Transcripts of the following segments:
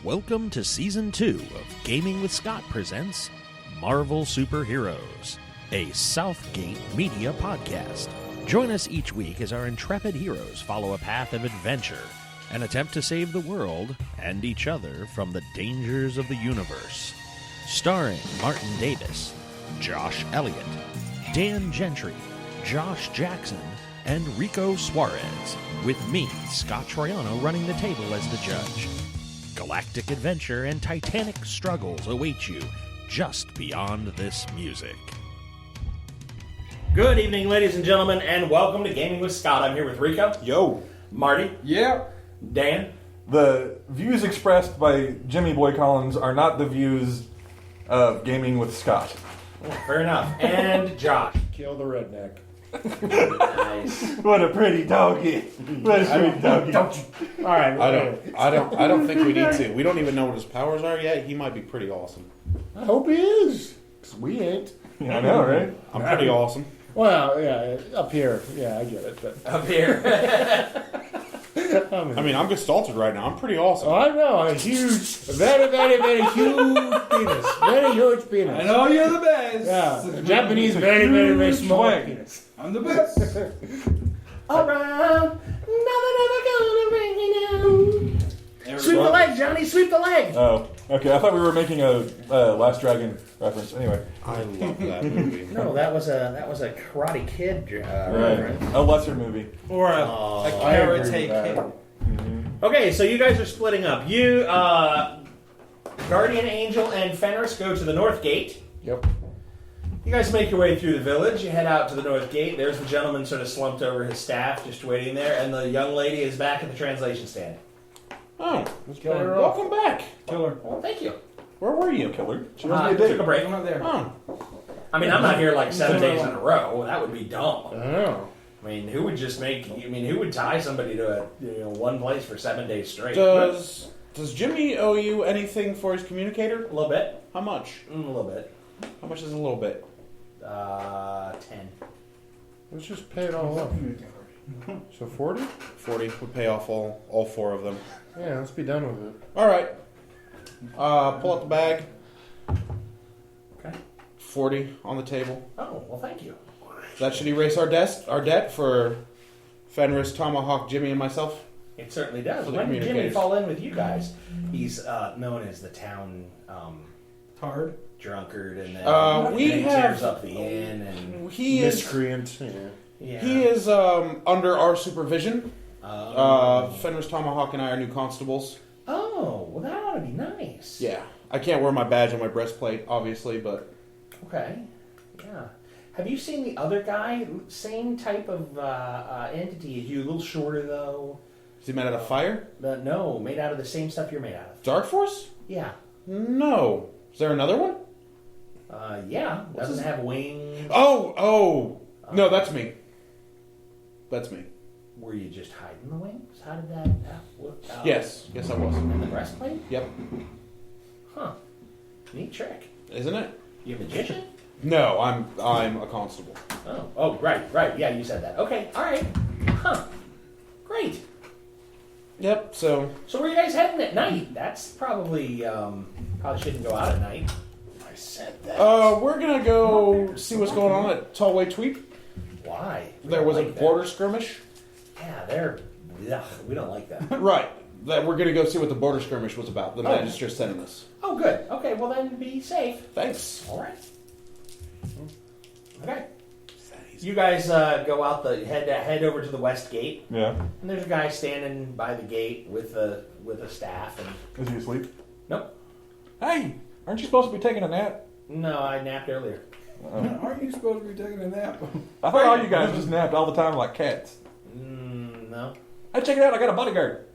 Welcome to Season 2 of Gaming with Scott presents Marvel Superheroes, a Southgate Media podcast. Join us each week as our intrepid heroes follow a path of adventure and attempt to save the world and each other from the dangers of the universe. Starring Martin Davis, Josh Elliott, Dan Gentry, Josh Jackson, and Rico Suarez, with me, Scott Troiano, running the table as the judge. Galactic adventure and titanic struggles await you just beyond this music. Good evening, ladies and gentlemen, and welcome to Gaming with Scott. I'm here with Rico. Yo. Marty. Yeah. Dan. The views expressed by Jimmy Boy Collins are not the views of Gaming with Scott. Fair enough. And Josh. Kill the redneck. Nice. What a pretty doggy. What a pretty doggy. All right. I don't think we need to. We don't even know what his powers are yet. He might be pretty awesome. I hope he is. 'Cause we ain't. Yeah, I know, right? I'm pretty awesome. Well, yeah, up here. Yeah, I get it. But Up here. I mean, I'm gestalted right now. I'm pretty awesome. I know, a huge, very, very, very huge penis. Very huge penis. I know you're the best. Yeah, Japanese, very, very, very small swing. penis. I'm the best. Around, nothing ever gonna bring me down. Sweep the leg, Johnny, sweep the leg. Oh, okay. I thought we were making a Last Dragon reference. Anyway. I love that movie. No, that was a Karate Kid reference. Right. A lesser movie. Or a carrot take hit. Okay, so you guys are splitting up. You, Guardian Angel and Fenris go to the North Gate. Yep. You guys make your way through the village. You head out to the North Gate. There's the gentleman sort of slumped over his staff, just waiting there, and the young lady is back at the translation stand. Oh, Kill her off. welcome back. Killer. Well, thank you. Where were you? Killer. She Took a break. I'm not there. Oh, I mean, I'm not here like 7 days in a row. That would be dumb. I know. I mean, who would just make? I mean, who would tie somebody to one place for 7 days straight? does Jimmy owe you anything for his communicator? A little bit. How much? A little bit. How much is a little bit? 10. Let's just pay it all up. So 40? 40 would pay off all four of them. Yeah, let's be done with it. All right. Pull out the bag. Okay. 40 on the table. Oh well, thank you. That should erase our debt for Fenris, Tomahawk, Jimmy, and myself. It certainly does. For the When did Jimmy communicators. fall in with you guys? He's known as the town Hard. drunkard, and then We he have- tears up the inn, and He is Miscreant. Yeah. yeah. He is under our supervision. Fenris, Tomahawk, and I are new constables. Oh, well, that ought to be nice. Yeah, I can't wear my badge on my breastplate, obviously, but Okay. Yeah. Have you seen the other guy? Same type of entity as you, a little shorter though. is he made out of fire? No, made out of the same stuff you're made out of. Dark Force? Yeah. No. Is there another one? Yeah. Doesn't have wings. Oh, no, that's me. That's me. Were you just hiding the wings? How did that work out? Yes, I was. In the breastplate? Yep. Huh. Neat trick. Isn't it? You a magician? No, I'm a constable. Oh, right. Yeah, you said that. Okay, all right. Huh. Great. Yep. So So where are you guys heading at night? That's probably shouldn't go out at night. I said that. we're gonna go see what's going on at Tallway Tweep. Why? We There don't was a like that. border skirmish. Yeah, we don't like that. Right. That we're gonna go see what the border skirmish was about. The Oh. magistrate's sending us. Oh, good. Okay, well then be safe. Thanks. All right. Okay. You guys go out head over to the west gate, Yeah. and there's a guy standing by the gate with a staff. And Is he asleep? nope, Hey, aren't you supposed to be taking a nap? no, I napped earlier. Aren't you supposed to be taking a nap? I thought all you guys just napped all the time like cats. No. Hey, check it out. I got a bodyguard.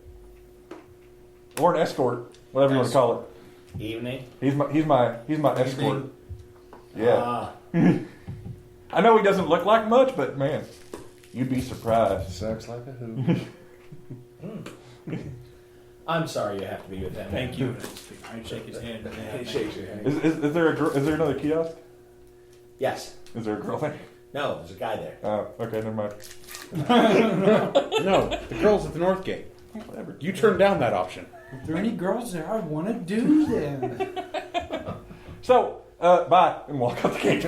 Or an escort. Whatever you want to call it. Evening. He's my escort. Yeah. Ah. I know he doesn't look like much, but man, you'd be surprised. Sucks like a hoop. I'm sorry you have to be with him. Thank you. I shake his hand. He shakes your hand. Is there another kiosk? Yes. Is there a girl there? No, there's a guy there. Oh, okay, never mind. No, the girl's at the North Gate. Whatever. You turned down that option. If there are any girls there, I want to do them. So, bye, and walk out the gate.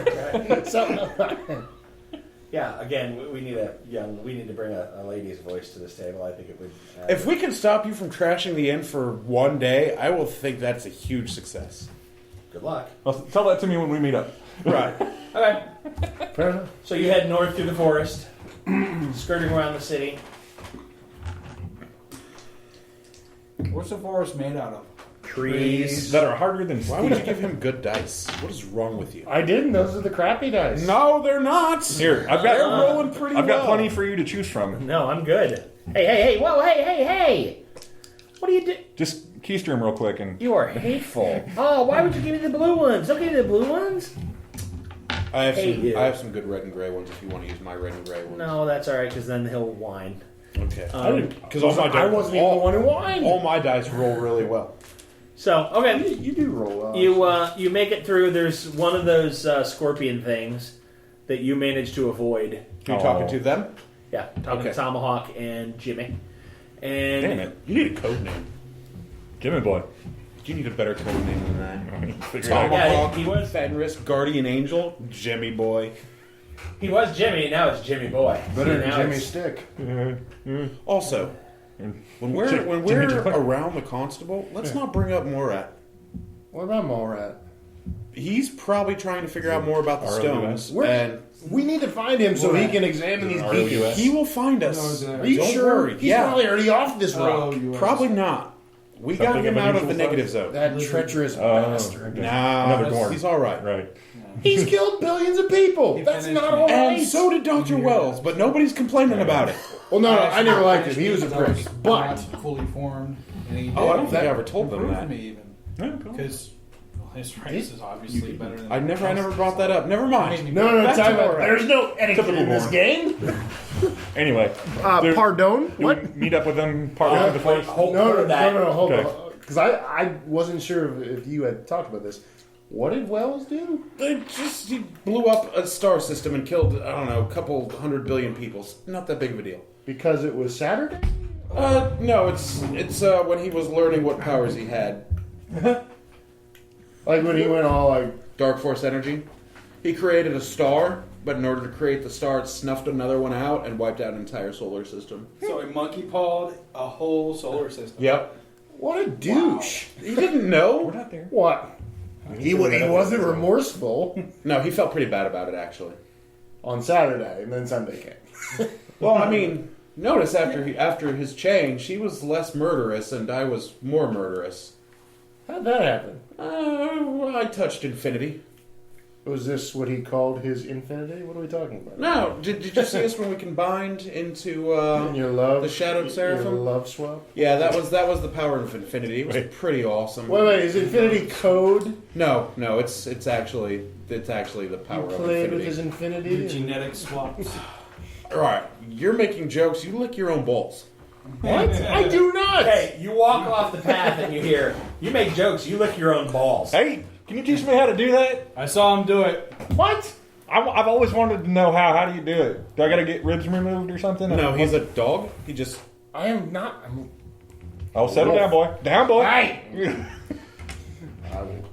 Yeah, again, we need to bring a lady's voice to this table. I think it would. If we can stop you from trashing the inn for one day, I will think that's a huge success. Good luck. Well, tell that to me when we meet up. Right. Okay. Fair enough. So you head north through the forest, skirting around the city. What's the forest made out of? Trees. That are harder than Why would you give him good dice? What is wrong with you? I didn't. Those are the crappy dice. No, they're not. Here, They're rolling pretty I've got well. plenty for you to choose from. No, I'm good. Hey, whoa, hey! What do you do? Just keystroom them real quick and... You are hateful. Oh, why would you give me the blue ones? Don't give me the blue ones. I Hate you. have some good red and gray ones if you want to use my red and gray ones. No, that's all right, because then he'll whine. Okay. Because I wasn't even the one who whined. All my dice roll really well. So, okay. You do roll well. You make it through. There's one of those scorpion things that you manage to avoid. Are you talking to them? Yeah, talking to Okay. Tomahawk and Jimmy. And Damn it. You need a code name. Jimmy boy. You need a better code name than that. Figure it out. Tomahawk, he was- Fenris, Guardian Angel, Jimmy Boy. he was Jimmy, now it's Jimmy Boy. Better than Now Jimmy it's- Stick. Also, when we're Jimmy Boy. around the constable, let's not bring up Morat. What about Mallrat? He's probably trying to figure out more about the ROUS. stones, and We need to find him so he can examine these beacons. ROUS. he will find us. No, Are you Don't sure? worry. He's Yeah, probably already off this rock. probably not. We got Something him of out of unusual the negative size? zone. That treacherous Oh, bastard. okay. Nah, Another Gorn. he's all right. Right. He's killed billions of people. He That's finished not me. all right. And so did Dr. Wells, but nobody's complaining about it. Well, no, I never liked him. He was a Because I prick. was But not fully formed. And he Oh, I don't did think I ever told them improve that. me even. Yeah, cool. Because his race is obviously better than I never brought that up. Never mind. no, Back to time out. Mallrat. There's no etiquette Typical in this Gorn. game. Anyway. there- Pardon? do we meet up with them partway through the forest? Hold No, that. hold Okay. on. Because I wasn't sure if you had talked about this. What did Wells do? He blew up a star system and killed, I don't know, a couple 100 billion people. It's not that big of a deal. Because it was Saturday? No, it's when he was learning what powers he had. Like when he went all like... Dark Force energy. He created a star, but in order to create the star, it snuffed another one out and wiped out an entire solar system. So he monkey pawed a whole solar system. Yep. What a douche. He didn't know. We're not there. What? He wasn't remorseful No, he felt pretty bad about it, actually. on Saturday, and then Sunday came. Well, I mean, notice after his change, he was less murderous, and I was more murderous. How'd that happen? I touched infinity. Was this what he called his infinity? What are we talking about? No, did you see us when we combined into In your love, the Shadowed your Seraphim? love swap. Yeah, that was the power of infinity. It was Wait. pretty awesome. Wait, is infinity code? No, it's actually the power You of played with infinity. his The infinity. genetic swaps. All right, you're making jokes. You lick your own balls. What? I do not. Hey, you walk off the path and you hear, you make jokes, you lick your own balls. Hey, can you teach me how to do that? I saw him do it. What? I've always wanted to know how. How do you do it? Do I got to get ribs removed or something? No, he's a dog. He just I am not. Oh, settle down, boy. Down, boy. Hey! I will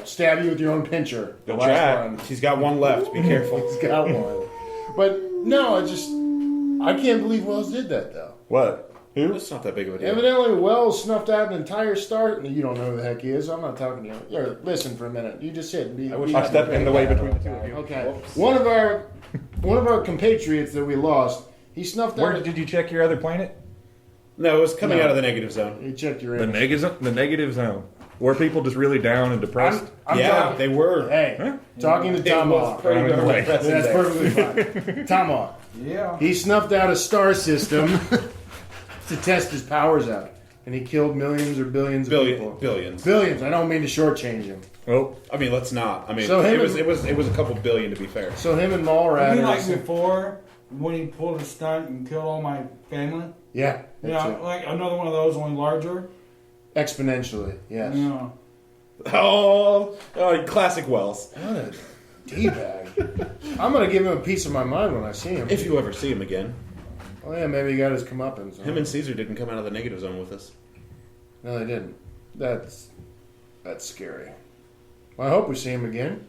stab you with your own pincher. The Don't last try. one. he's got one left. Be careful. He's got one. But no, I can't believe Wells did that though. What? Who? It's not that big of a deal. Evidently, Wells snuffed out an entire star. You don't know who the heck he is. I'm not talking to you. Here, listen for a minute. You just sit. And I stepped in the way between the two of you. Okay. One of our compatriots that we lost. He snuffed Where out. did you check your other planet? No, it was coming No. out of the negative zone. You checked your The negative zone. Were people just really down and depressed? I'm Yeah, talking- they were. Hey, Huh? talking to It was Tomahawk. pretty Right away. depressing That's day. perfectly fine. Tomahawk. Yeah. He snuffed out a star system to test his powers out, and he killed millions or billions of people. Billions. Billions. I don't mean to shortchange him. Oh, I mean, let's not. I mean, So him it was a couple billion to be fair. So him and Mallrat. You are- like before when he pulled a stunt and killed all my family? yeah, that's Yeah, it. like another one of those, only larger. Exponentially. Yes. Yeah. Oh, classic Wells. What a d-bag. I'm gonna give him a piece of my mind when I see him. If you ever see him again. Oh yeah, maybe he got his comeuppance. Huh? Him and Caesar didn't come out of the negative zone with us. No, they didn't. That's scary. Well, I hope we see him again.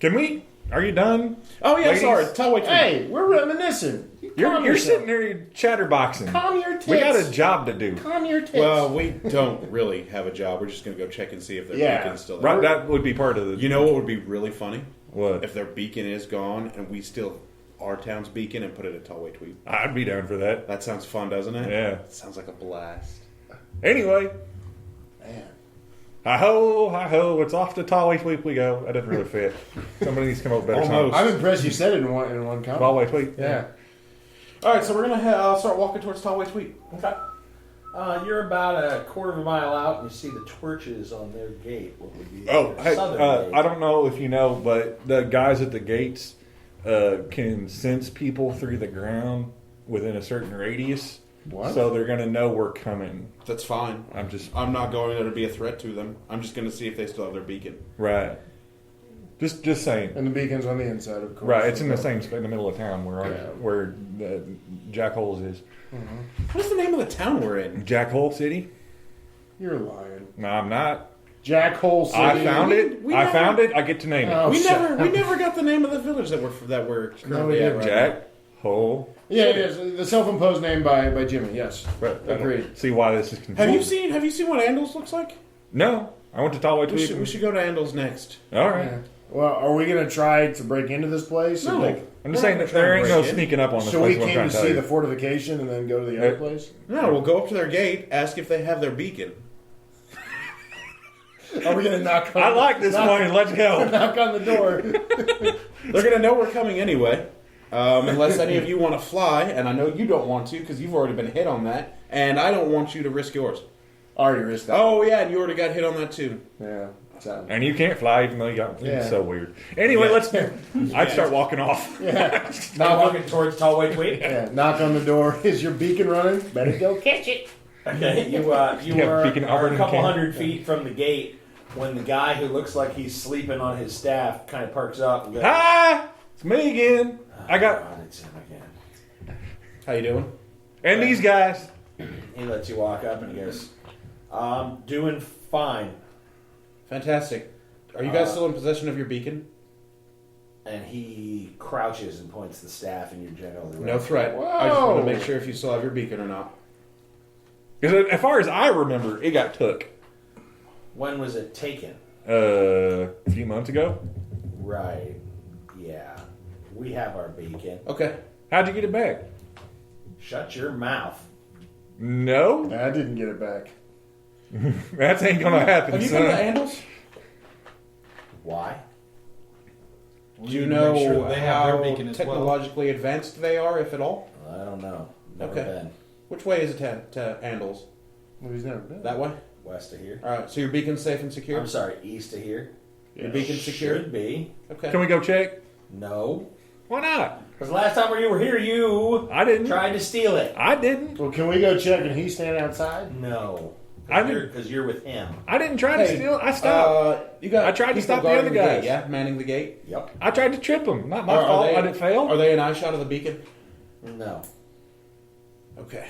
Can we? Are you done? Oh yeah, Ladies? sorry. Tell what. Hey, we're reminiscing. You're sitting there chatterboxing. Calm your tits. We got a job to do. Calm your tits. Well, we don't really have a job. We're just going to go check and see if their beacon's still there. Right, that would be part of the... You know what would be really funny? What? If their beacon is gone and we steal our town's beacon and put it at Tallway Tweet. I'd be down for that. That sounds fun, doesn't it? Yeah. It sounds like a blast. Anyway. Man. Hi-ho, it's off to Tallway Tweet we go. That doesn't really fit. Somebody needs to come up with better Almost. songs. I'm impressed you said it in one comment. Tallway Tweet? Yeah. All right, so we're going to start walking towards Tallway Tweet. Okay. You're about a quarter of a mile out, and you see the torches on their gate. What would be Oh, their hey, southern gate. I don't know if you know, but the guys at the gates can sense people through the ground within a certain radius. What? So they're going to know we're coming. That's fine. I'm not going there to be a threat to them. I'm just going to see if they still have their beacon. Right. Just saying. And the beacon's on the inside, of course. Right, it's in the same in the middle of town where Yeah. where Jack Holes is. What's the name of the town we're in? Jack Hole City? You're lying. No, I'm not. Jack Hole City. I found it. we I never- found it. I get to name it. Oh, we shut never got the name of the village that we're currently at right Jack Hole. Yeah, it is. The self-imposed name by Jimmy, yes. Right, I don't Agreed. see why this is now. confusing. Have you seen what Andals looks like? No, I went to Tallway We Tweed. should go to Andals next. All right. Yeah. Well, are we going to try to break into this place? No. Like, I'm just We're saying not that there trying ain't to no break in. sneaking up on this so place. we what I'm came trying to tell see you. the fortification and then go to the other place? No, we'll go up to their gate, ask if they have their beacon. Are we going to knock on I like this one. Let's go. knock on the door? They're going to know we're coming anyway. Unless any of you want to fly, and I know you don't want to because you've already been hit on that, and I don't want you to risk yours. Already risked that. Oh, yeah, and you already got hit on that too. Yeah. So. And you can't fly even though you got. Yeah. It's so weird. Anyway, let's. I'd start walking off. Yeah. Now knock, walking towards Tallway Tweet. yeah. Knock on the door. Is your beacon running? Better go catch it. Okay, you Yeah, beacon are Auburn a couple and hundred feet from the gate when the guy who looks like he's sleeping on his staff kind of perks up and goes, Hi, it's me again. I got God, it's him again. How you doing? and these guys. He lets you walk up and he goes, doing fine. Fantastic. Are you guys still in possession of your beacon? And he crouches and points the staff in your general direction. No threat. I just want to make sure if you still have your beacon or not. Because as far as I remember, it got took When was it taken? a few months ago. Right. Yeah. We have our beacon. Okay. How'd you get it back? Shut your mouth. No, I didn't get it back. that ain't gonna happen. Have you son. been to Andals? Why? Do you Make know sure that they have their how beacon as well. technologically advanced they are, if at all? I don't know. Never Okay. been. Which way is it to Andals? Well, he's never been. That way? West of here. All right. So your beacon's safe and secure? I'm sorry, east of here. Your beacon's secure? Should be. Okay. Can we go check? No. Why not? Because last time when you were here, you I didn't. tried to steal it. I didn't. Well, can we go check and he stand outside? No. I didn't. Because you're with him. I didn't try to Hey, steal. I stopped. You got I tried to people stop the guarding other guys. Gate, yeah, manning the gate. Yep. I tried to trip him. Not my Are fault. they- I didn't fail. Are they an eye shot of the beacon? No. Okay.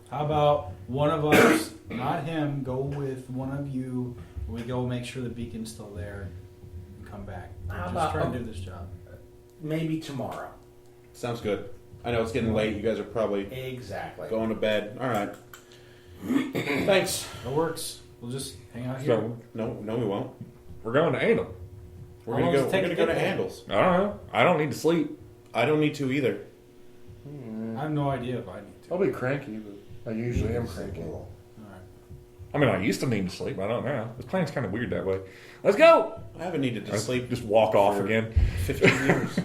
How about one of us, not him, go with one of you. We go make sure the beacon's still there and come back. How Just about- try and do this job. Maybe tomorrow. Sounds good. I know it's getting late. You guys are probably Exactly. going to bed. All right. Thanks. It works. We'll just hang out here. So No, we won't. we're going to Anal. We're How gonna long go. does it We're take gonna to go get to there? Handles. I don't know. I don't need to sleep. I don't need to either. I have no idea if I need to. I'll be cranky, but I usually am cranky. All right. I mean, I used to need to sleep. I don't now. This plan's kind of weird that way. Let's go. I haven't needed to sleep Just walk off for again. 15 years.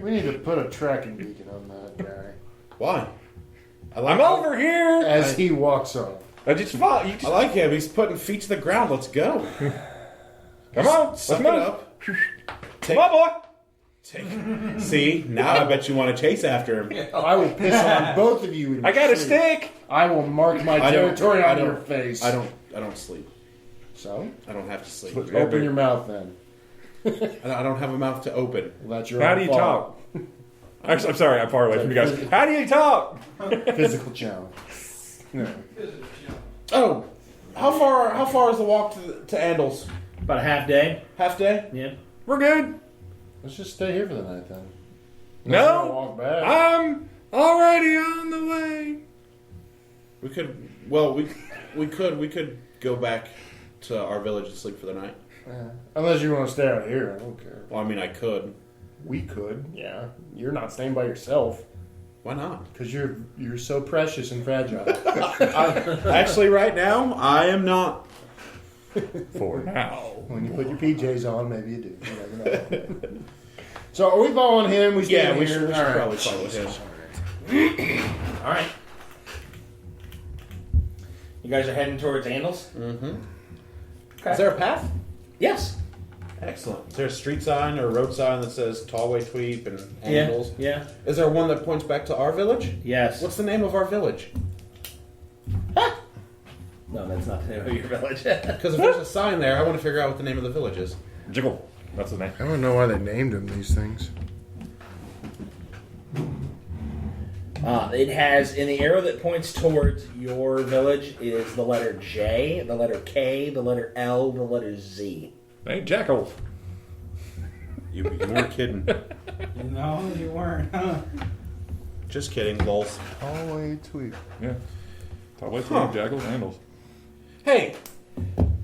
We need to put a tracking beacon on that guy Why? I'm over here. as he walks off. I just follow. You I just, like him. He's putting feet to the ground. Let's go. come on. Let's Suck move. it up. Come on, boy. See, now I bet you want to chase after him. I will piss on both of you. In I got a sleep. stick. I will mark my I don't- territory I on don't- your face. I don't sleep. So I don't have to sleep. open your mouth then. I don't have a mouth to open. Well, that's your How own do you fault. talk? Actually, I'm sorry. I'm far away from you guys. How do you talk? Physical challenge. No. Oh, How far is the walk to Andals? About a half day. Half day? Yeah. We're good. Let's just stay here for the night then. No, Walk back. I'm already on the way. We could. Well, we could go back to our village to sleep for the night. Unless you want to stay out here, I don't care. Well, I mean, I could. We could, yeah. You're not staying by yourself Why not? because you're so precious and fragile. Actually, right now, I am not. For now. When you put your PJs on, maybe you do. You never know. So are we following him? We Yeah, stay we here? should All right. probably follow him. All right. You guys are heading towards Andals? Mm-hmm. Okay. Is there a path? Yes. Excellent. Is there a street sign or a road sign that says Tallway Tweep and Andals? Yeah. Is there one that points back to our village? Yes. What's the name of our village? No, that's not the name of your village. Because if there's a sign there, I want to figure out what the name of the village is. Jiggle. That's the name. I don't know why they named him these things. It has, in the arrow that points towards your village, is the letter J, the letter K, the letter L, the letter Z. Hey, Jackal. You weren't kidding. No, you weren't. Huh? Just kidding, lols. Always tweet. Yeah. Probably Huh. Jackals handles. Hey,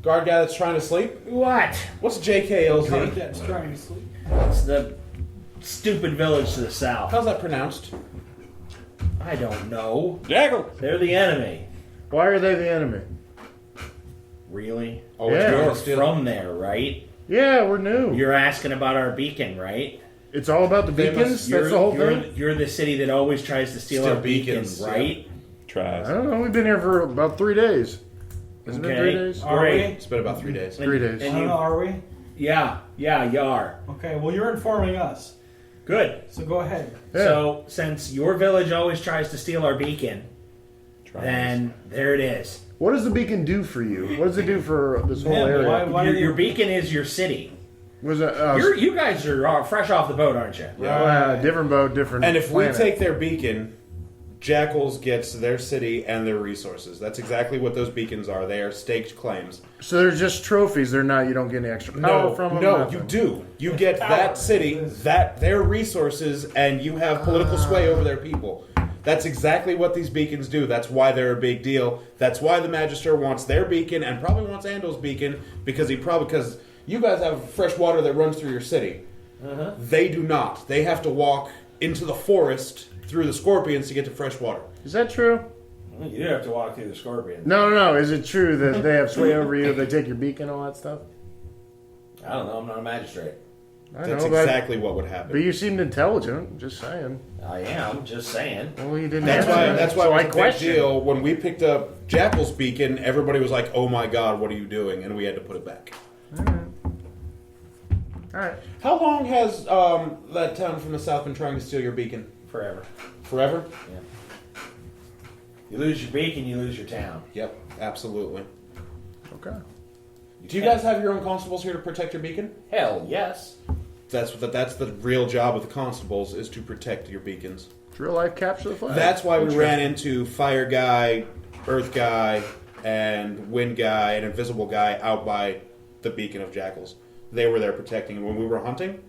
guard guy that's trying to sleep. What? What's JKLZ? That's trying to sleep. It's the stupid village to the south. How's that pronounced? I don't know. Jackal. They're the enemy. Why are they the enemy? Really? Oh, Yeah. it's You're yours still. from there, right? Yeah, we're new. You're asking about our beacon, right? It's all about the They beacons? must- That's the whole you're, thing? you're the city that always tries to steal Steal our beacon, beacons, right? Tries. I don't know. We've been here for about 3 days. Isn't it 3 days? Are Great. we? It's been about 3 days. 3 days. I And don't you, know, are we? yeah, you are. Okay, well, you're informing us. Good. So go ahead. Yeah. So, since your village always tries to steal our beacon, Tries. then there it is. What does the beacon do for you? What does it do for this whole Yeah, area? why- Your beacon is your city. Was it You guys are fresh off the boat, aren't you? different boat, different And if planet. we take their beacon, Jackals gets their city and their resources. That's exactly what those beacons are. They are staked claims. So they're just trophies. They're not. You don't get any extra power No, from them. no, nothing. you do. You get that city, their resources, and you have political sway over their people. That's exactly what these beacons do. That's why they're a big deal. That's why the Magister wants their beacon and probably wants Andal's beacon because you guys have fresh water that runs through your city. Uh-huh. They do not. They have to walk into the forest through the scorpions to get to fresh water. Is that true? You do have to walk through the scorpion. No. Is it true that they have sway over you if they take your beacon and all that stuff? I don't know. I'm not a magistrate. I That's know, but exactly what would happen. you seemed intelligent. Just saying. I am just saying. Well, you didn't. That's answer why. that. That's why So it was I a big questioned. deal when we picked up Jackal's beacon. Everybody was like, "Oh my God, what are you doing?" And we had to put it back. All right. How long has that town from the south been trying to steal your beacon? Forever. Forever? You lose your beacon, you lose your town. Yep, absolutely. Okay. Do you guys have your own constables here to protect your beacon? Hell, yes. That's the real job of the constables is to protect your beacons. It's real life capture the flag. That's why we ran into Fire Guy, Earth Guy, and Wind Guy, and Invisible Guy out by the beacon of Jackals. They were there protecting, and when we were hunting,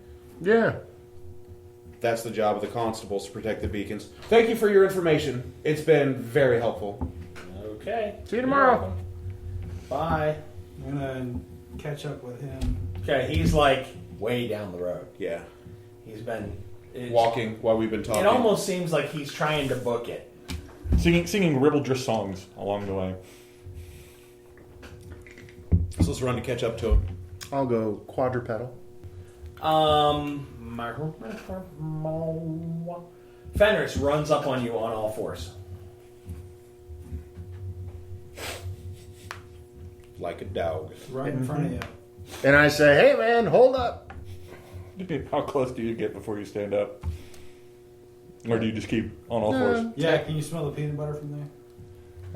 Yeah. that's the job of the constables to protect the beacons. Thank you for your information. It's been very helpful. Okay. See you tomorrow. Bye. I'm gonna catch up with him. Okay, he's like way down the road. Yeah. He's been Walking while we've been talking. It almost seems like he's trying to book it. Singing ribaldrish songs along the way. So let's run to catch up to him. I'll go quadrupedal. Fenris runs up on you on all fours. Like a dog. Right in front of you. And I say, hey, man, hold up. How close do you get before you stand up? Or do you just keep on all fours? Yeah, can you smell the peanut butter from there?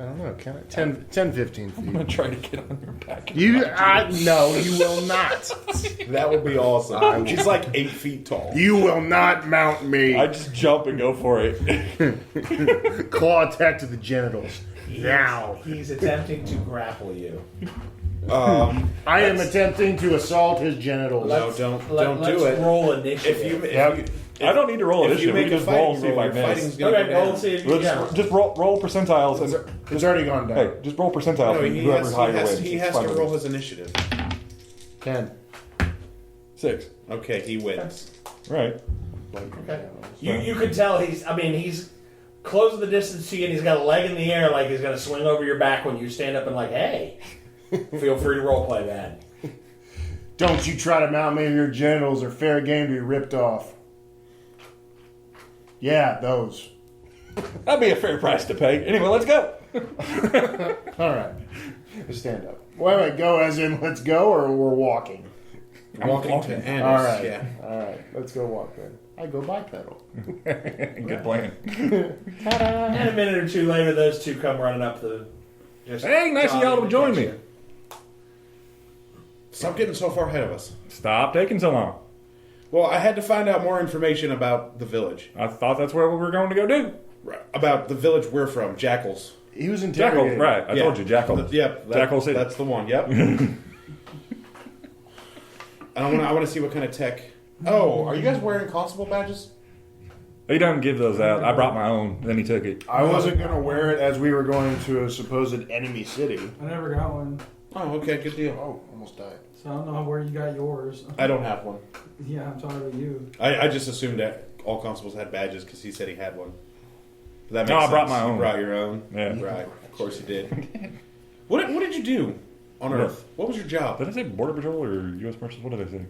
I don't know. Can I? 10, 15 I'm feet. going to try to get on your back. No, you will not. That would be awesome. She's like 8 feet tall. You will not mount me. I just jump and go for it. Claw attack to the genitals. He's attempting to grapple you. I am attempting to assault his genitals. No, don't do Let's it. roll initiative. I don't need to roll If you initiative. We make can a just roll and fighting see if I roll, your fighting's miss. gonna Okay, go roll down. and see if you can. Just roll percentiles. And, It's already gone down. hey, just roll percentiles. No, and he whoever's higher wins. he It's has fine to with roll me. his initiative. 10. 6. Okay, he wins. Right. Okay. You could tell he's closing the distance to you, and he's got a leg in the air like he's going to swing over your back when you stand up and like, hey, feel free to roleplay that. Don't you try to mount me with your genitals or fair game to be ripped off. Yeah, those. That'd be a fair price to pay. Anyway, let's go. All right. Stand up. Wait, go as in let's go or we're walking? Walking to Annis, All right. yeah. All right. Let's go walk then. I go bipedal. Good plan. And a minute or two later, those two come running up the. Hey, nice of y'all to join me. Stop getting so far ahead of us. Stop taking so long. Well, I had to find out more information about the village. I thought that's what we were going to go do. Right. About the village we're from, Jackals. He was Jackal, interrogated. right. I told you, Jackal. Yep. Jackal City. That's the one, yep. I want to see what kind of tech. Oh, are you guys wearing constable badges? He doesn't give those out. I brought my own. Then he took it. I wasn't going to wear it as we were going to a supposed enemy city. I never got one, Oh, okay, good deal. Oh, almost died. so I don't know where you got yours. I don't have one. Yeah, I'm talking to you. I just assumed that all constables had badges because he said he had one. That makes No, I sense. brought my own. You brought your own. Yeah. Right. Of course you did. What did you do on Earth? What was your job? Did I say Border Patrol or U.S. Marshals? What did I say?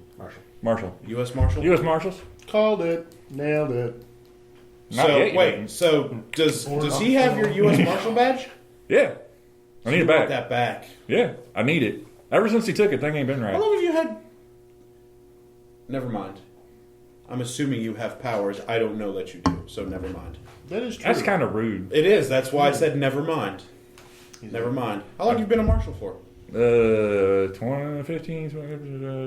Marshal. U.S. Marshal. U.S. Marshals? Called it. Nailed it. Not So yet, you wait. didn't. So does he have your U.S. Marshal badge? Yeah. I need You it want back. that back. Yeah, I need it. Ever since he took it, thing ain't been How right. long have you had? Never mind. I'm assuming you have powers. I don't know that you do, so never mind. That is true. That's kind of rude. It is. That's why I said never mind. Never mind. How long have you been a marshal for? 20, 15, 20,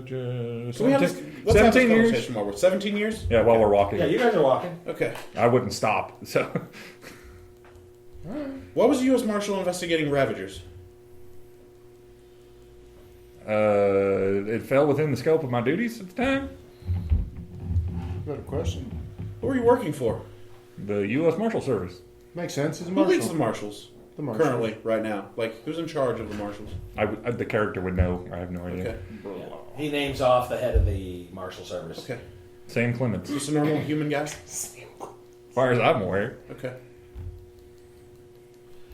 Can we have this, 17, let's have this 17 years. conversation while we're 17 years? Yeah, while we're walking. Yeah, you guys are walking. Okay. I wouldn't stop. So Why was the U.S. Marshal investigating Ravagers? it fell within the scope of my duties at the time. Got a question. Who were you working for? The U.S. Marshal Service. Makes sense. He's a Who marshal. leads the marshals? The marshal. Currently, right now. Like, who's in charge of the marshals? The character would know. I have no idea. Okay. Yeah. He names off the head of the marshal service. Okay. Sam Clements. Just a normal human guy? As far as I'm aware. Okay.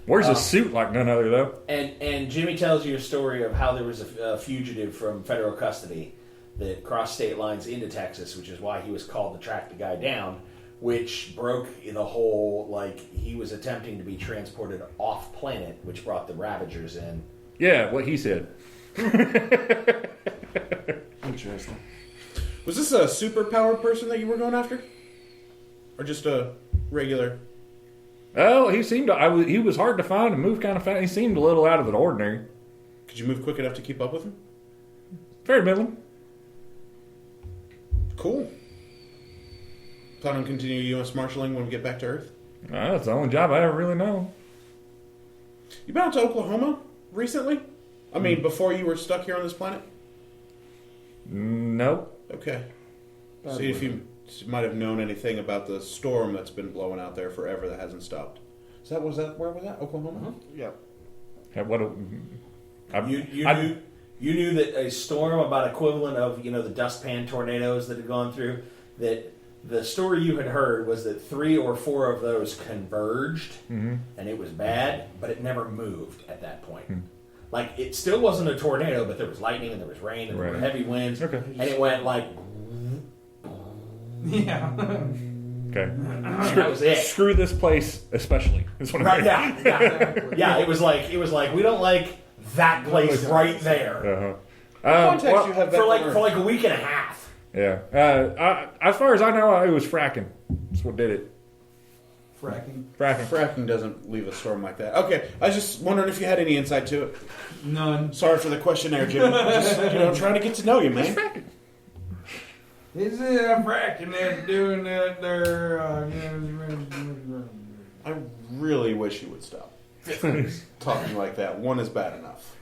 Wears a suit like none other, though. And Jimmy tells you a story of how there was a fugitive from federal custody that crossed state lines into Texas, which is why he was called to track the guy down, which broke the whole, like, he was attempting to be transported off planet, which brought the Ravagers in. Yeah, what he said. Interesting. Was this a superpowered person that you were going after? Or just a regular? Oh, he seemed to. He was hard to find and moved kind of fast. He seemed a little out of the ordinary. Could you move quick enough to keep up with him? Fair middling. Cool. Plan on continuing U.S. marshaling when we get back to Earth? That's the only job I ever really know. You been out to Oklahoma recently? I mean, before you were stuck here on this planet? Nope. Okay. See if you might have known anything about the storm that's been blowing out there forever that hasn't stopped. Where was that? Oklahoma? Yeah. You knew that a storm about equivalent of the dustpan tornadoes that had gone through, that the story you had heard was that 3 or 4 of those converged, and it was bad, but it never moved at that point. Like, it still wasn't a tornado, but there was lightning and there was rain and there were heavy winds, Okay. and it went like, Yeah. Okay. that was it. Screw this place, especially. That's what Right, yeah. It was like we don't like that place right there Context you have back for on Earth. like a week and a half. Yeah. As far as I know, it was fracking. That's what did it. Fracking. Fracking doesn't leave a storm like that. Okay, I was just wondering if you had any insight to it. None. Sorry for the questionnaire, Jimmy. Just, trying to get to know you, man. Is it a fracking that's doing that there? I really wish you would stop. talking like that. One is bad enough.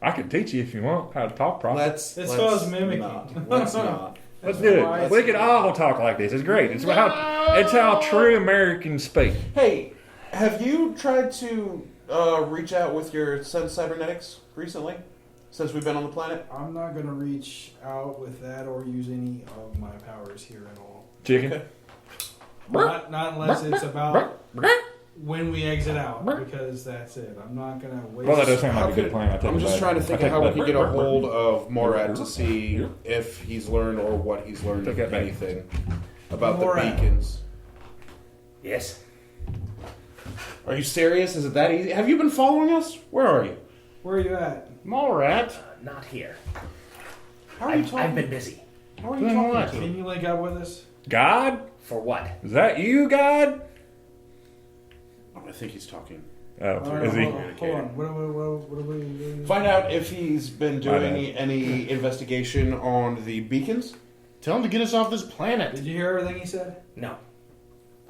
I could teach you if you want how to talk properly. It's called mimicking. Let's not. Let's do it. We can all talk like this. It's great. It's how true Americans speak. Hey, have you tried to reach out with your Sense Cybernetics recently? Since we've been on the planet? I'm not going to reach out with that or use any of my powers here at all. Chicken. Okay. Not unless it's about when we exit out, because that's it. I'm not going to waste... Well, that does sound like a good plan. I'm just trying to think of how we can get a hold of Morad to see if he's learned or what he's learned, if anything, about the beacons. Yes. Are you serious? Is it that easy? Have you been following us? Where are you? Where are you at? Morad. Not here. How are you talking? I've been busy. How are you talking to? Can you link up with us? God? For what? Is that you, God? I think he's talking. Oh, All is he? Hold on. What are we... Find out if he's been doing any investigation on the beacons. Tell him to get us off this planet. Did you hear everything he said? No.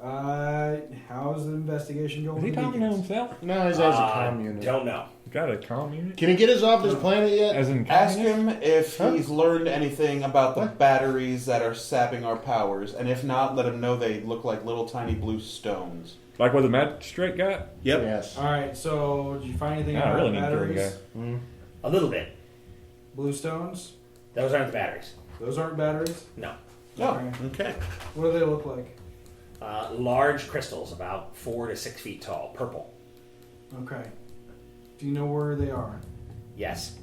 How's the investigation going? Is he with the talking to beacons? himself? No, he's as a comm unit. Don't know. Got a comm unit? Can he get us off this planet yet? As in Ask communist? him if Huh? he's learned anything about the batteries that are sapping our powers, and if not, let him know they look like little tiny blue stones. Like what the magistrate got? Yep. Yes. All right. So, did you find anything I about really need to kill the batteries? guy. A little bit. Blue stones? Those aren't the batteries. Those aren't batteries. No. Oh, okay. What do they look like? Large crystals, about 4 to 6 feet tall, purple. Okay. Do you know where they are? Yes.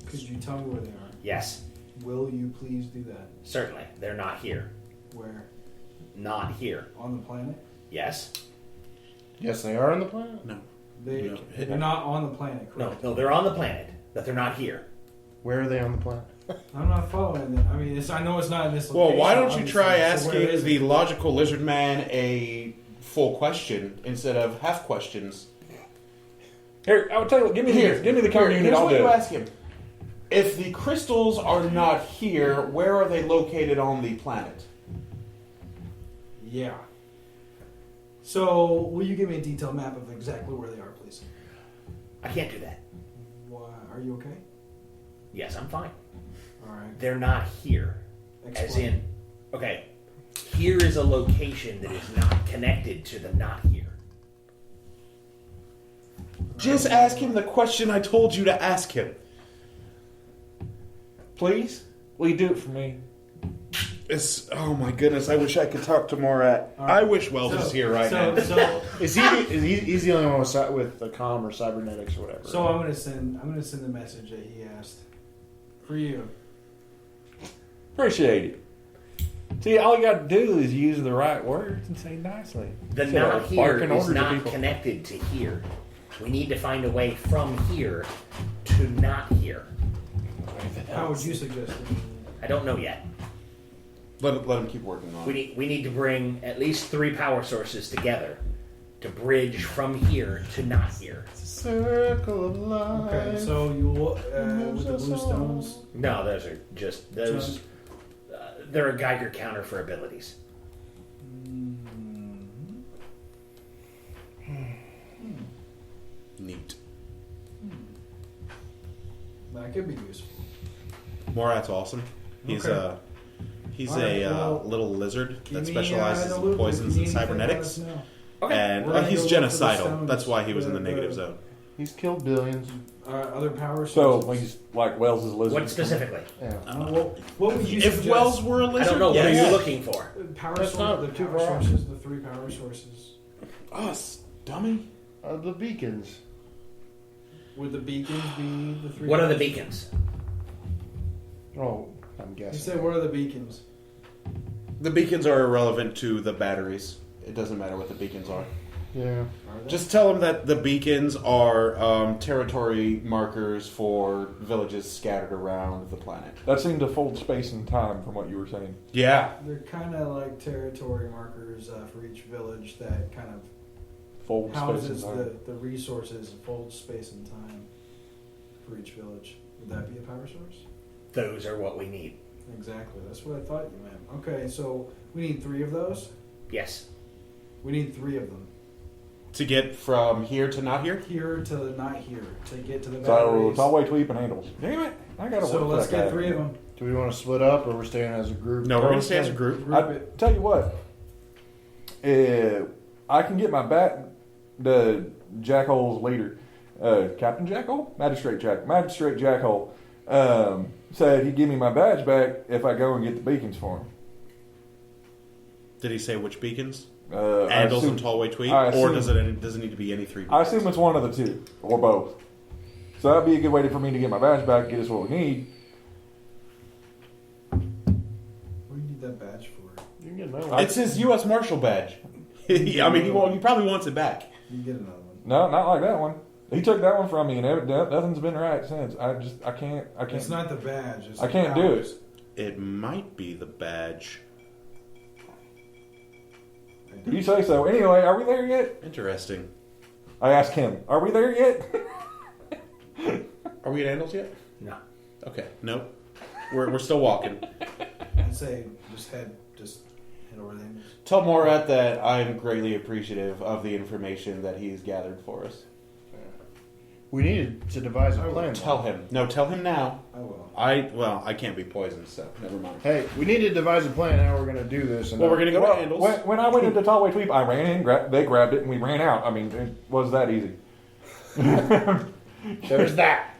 Could you tell me where they are? Yes. Will you please do that? Certainly. They're not here. Where? Not here. On the planet? Yes. Yes, they are on the planet. No. They're not on the planet, correct? No, they're on the planet, but they're not here. Where are they on the planet? I'm not following them. I mean, I know it's not in this Well, location. why don't you obviously, try so where asking is the it? logical lizard man a full question instead of half questions? Here, I'll tell you what, give me the comm unit, Here's I'll what do you it. ask him. If the crystals are not here, where are they located on the planet? Yeah. So, will you give me a detailed map of exactly where they are, please? I can't do that. Why? Are you okay? Yes, I'm fine. All right. They're not here. As Explain. in, okay, here is a location that is not connected to the not here. Just ask him the question I told you to ask him. Please? Will you do it for me? Oh my goodness! I wish I could talk to Morat. I wish Wells was here right now. So, Is he's the only one with the comm or cybernetics or whatever? so I'm gonna send the message that he asked for you. Appreciate it. See, all you got to do is use the right words and say nicely. The Instead of not here barking is orders at not people. connected to here. We need to find a way from here to not here. How would you suggest it? I don't know yet. Let him keep working on it. We need to bring at least 3 power sources together to bridge from here to not here. Circle of life. Okay, so you with the blue stones. No, those are just those. They're a Geiger counter for abilities. Neat. That could be useful. Morat's awesome. He's Okay. he's All right, a well, little lizard Keep that me, specializes the in loop. If poisons you and need anything, let cybernetics, us know. and We're gonna he's go look for the genocidal. stones, That's why he was in the the- negative zone. He's killed billions. Other power So, sources. he's like Wells's lizard. What specifically? Yeah. What would you If suggest? Wells were a I lizard, don't know. What are yes. you looking for? Power That's source, not the too power far. sources, the 3 power sources. Us, dummy. The beacons. Would the beacons be the 3? What are the beacons? Oh, I'm You guessing. said what are the beacons? The beacons are irrelevant to the batteries. It doesn't matter what the beacons are. Yeah. Are they? Just tell them that the beacons are territory markers for villages scattered around the planet. That seemed to fold space and time from what you were saying. Yeah. They're kind of like territory markers for each village that kind of Fold space and houses time. the resources and folds space and time for each village. Would that be a power source? Those are what we need. Exactly. That's what I thought you meant. Okay, so we need 3 of those. Yes. We need 3 of them. To get from here to not here? Here to not here. To get to the So batteries. Tallway, Tweep, and Handles. Damn it! I gotta So work let's for that get guy. 3 of them. Do we want to split up, or we're staying as a group? No, we're going to stay as a group. I tell you what, I can get the Jackhole's leader, Captain Jackhole, Magistrate Jackhole, said he'd give me my badge back if I go and get the beacons for him. Did he say which beacons? I Handles assume- and Tallway Tweet? I Or assume- does it need to be any 3 beacons? I assume it's one of the 2 or both. So that'd be a good way for me to get my badge back, get us what we need. What do you need that badge for? You can get another one. It's his U.S. Marshal badge. I mean, he probably wants it back. You can get another one. No, not like that one. He took that one from me, and nothing's been right since. I can't. It's not the badge. It's I can't the do powers. it. It might be the badge. You say so. Anyway, are we there yet? Interesting. I asked him. Are we there yet? Are we at Handles yet? No. Okay. Nope. We're still walking. I'd say just head over there. Tell Morat that I'm greatly appreciative of the information that he's gathered for us. We needed to devise a plan. Tell him. No, tell him now. I will. I can't be poisoned, so never mind. Hey, we need to devise a plan how we're going to do this. And Well, we're going to go to Handles. When I went into Tallway Tweep, I ran in, they grabbed it, and we ran out. I mean, it was that easy. There's that.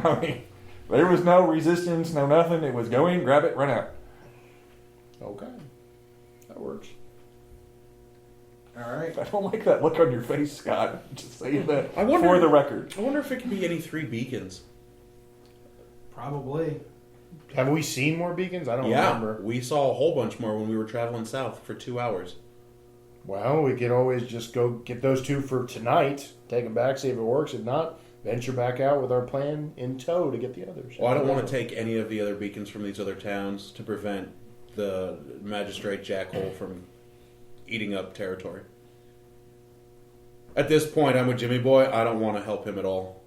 I mean, there was no resistance, no nothing. It was go in, grab it, run out. Okay. That works. All right. I don't like that look on your face, Scott. Just saying that I wonder- for the record. I wonder if it can be any 3 beacons. Probably. Have we seen more beacons? I don't Yeah, remember. we saw a whole bunch more when we were traveling south for 2 hours. Well, we could always just go get those 2 for tonight, take them back, see if it works. If not, venture back out with our plan in tow to get the others. Well, I don't want to take any of the other beacons from these other towns to prevent the magistrate Jackhole from eating up territory. At this point, I'm with Jimmy Boy. I don't want to help him at all.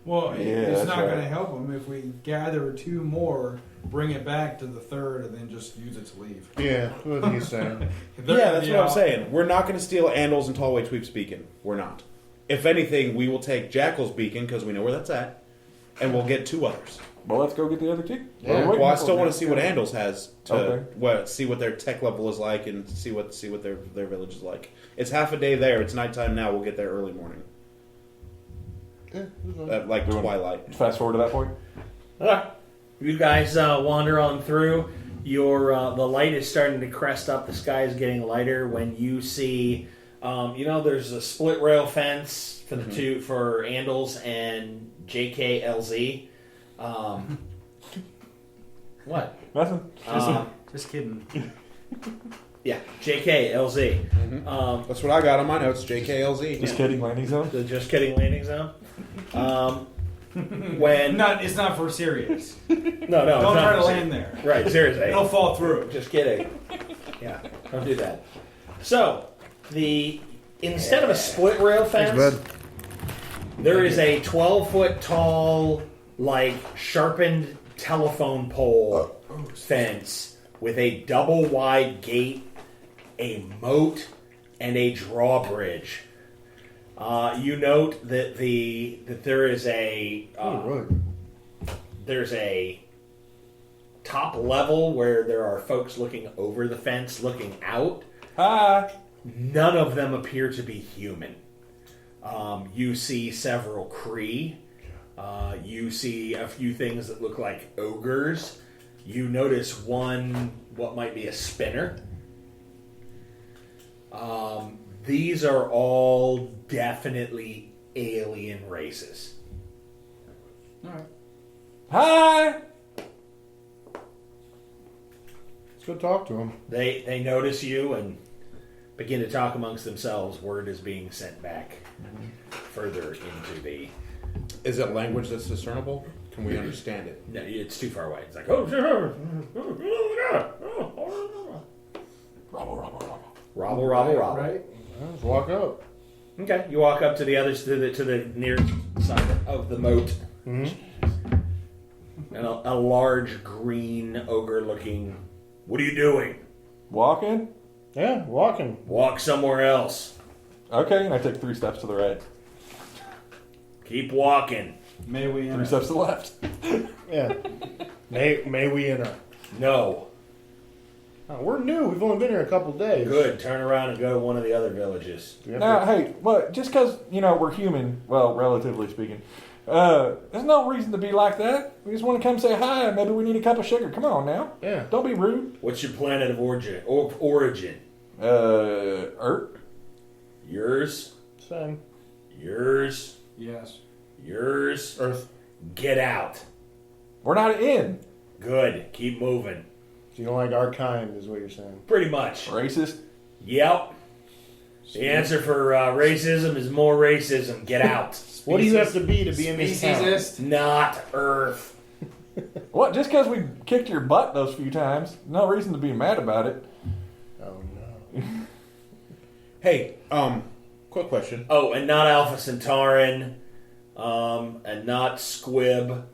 Well, Yeah, it's that's not right. going to help them if we gather 2 more, bring it back to the 3rd, and then just use it to leave. Yeah, what he's saying. If they're Yeah, gonna that's be what I'm out- saying. We're not going to steal Andals and Tallway Tweep's beacon. We're not. If anything, we will take Jackal's beacon because we know where that's at, and we'll get 2 others. Well, let's go get the other 2. Yeah, Well, I still want to see what Andals has to Okay. see what their tech level is like and see what their village is like. It's half a day there. It's nighttime now. We'll get there early morning, at like twilight. Fast forward to that point. You guys wander on through. The light is starting to crest up. The sky is getting lighter when you see, there's a split rail fence for the 2 for Andals and JKLZ. What? Nothing. Just kidding. Yeah, JKLZ. That's what I got on my notes. JKLZ. Just kidding, landing zone. The Just Kidding landing zone. When It's not for serious. no, Don't try to land there. Right, seriously. It'll fall through. Just kidding. Yeah, don't do that. So, instead of a split rail fence, there is a 12-foot tall, sharpened telephone pole fence with a double wide gate, a moat, and a drawbridge. You note that there is there's a top level where there are folks looking over the fence, looking out. Hi. None of them appear to be human. You see several Kree. You see a few things that look like ogres. You notice what might be a spinner. These are all definitely alien races. All right. Hi. Let's go talk to him. They notice you and begin to talk amongst themselves. Word is being sent back further into the... Is it language that's discernible? Can we understand it? No, it's too far away. It's like, oh, sure. Robble, robble, robble. Right? Let's walk up. Okay, you walk up to the others to the near side of the moat, and a large green ogre-looking. What are you doing? Walking. Yeah, walking. Walk somewhere else. Okay, and I take 3 steps to the right. Keep walking. May we 3 enter? steps to the left. Yeah. May we enter? No. Oh, we're new. We've only been here a couple days. Good. Turn around and go to one of the other villages. Do we have Now, to- hey, but just because, we're human, well, relatively speaking, there's no reason to be like that. We just want to come say hi. Maybe we need a cup of sugar. Come on now. Yeah. Don't be rude. What's your planet of origin? Earth? Yours? Same. Yours? Yes. Yours? Earth. Get out. We're not in. Good. Keep moving. So you don't like our kind, is what you're saying. Pretty much. Racist? Yep. The answer for racism is more racism. Get out. What do you have to be in this town? Speciesist? Not Earth. What? Just because we kicked your butt those few times, no reason to be mad about it. Oh, no. Hey, quick question. Oh, and not Alpha Centauran, and not Squib,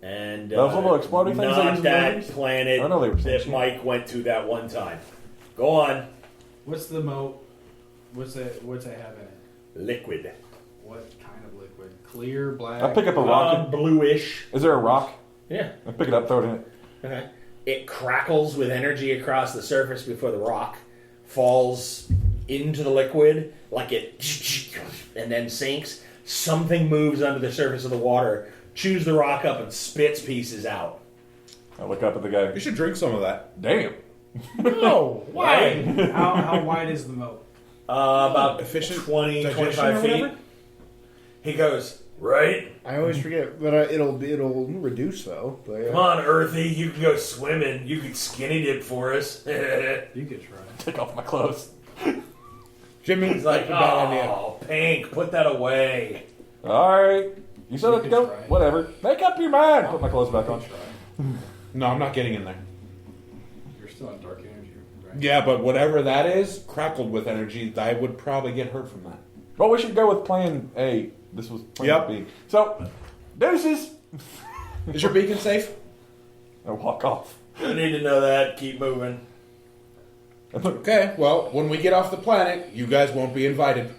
and Those little exploding things they use not in that movies? planet I know they were that sentient. Mike went to that one time. Go on. What's the moat? What's it have in it? Liquid. What kind of liquid? Clear, black? I pick up a rock. Bluish. Is there a rock? Yeah. I pick it up, throw it in it. Okay. It crackles with energy across the surface before the rock falls into the liquid, like it, and then sinks. Something moves under the surface of the water, chews the rock up, and spits pieces out. I look up at the You guy. should drink some of that. Damn. No. Why? How wide is the moat? About Efficient 20, digestion 25 or feet. whatever? He goes, right? I always forget, but it'll reduce though. But yeah. Come on, Earthy, you can go swimming. You can skinny dip for us. You could try. Take off my clothes. Jimmy, He's like, that's a bad idea. oh, Pink, put that away. Alright. You said You let's can go. try it. Whatever. Make up your mind. Put my clothes back on. No, I'm not getting in there. You're still on dark energy, right? Yeah, but whatever that is, crackled with energy, I would probably get hurt from that. Well, we should go with plan A. This was plan Yep. B. So, deuces. Is your beacon safe? I walk off. I need to know that. Keep moving. Okay, well, when we get off the planet, you guys won't be invited.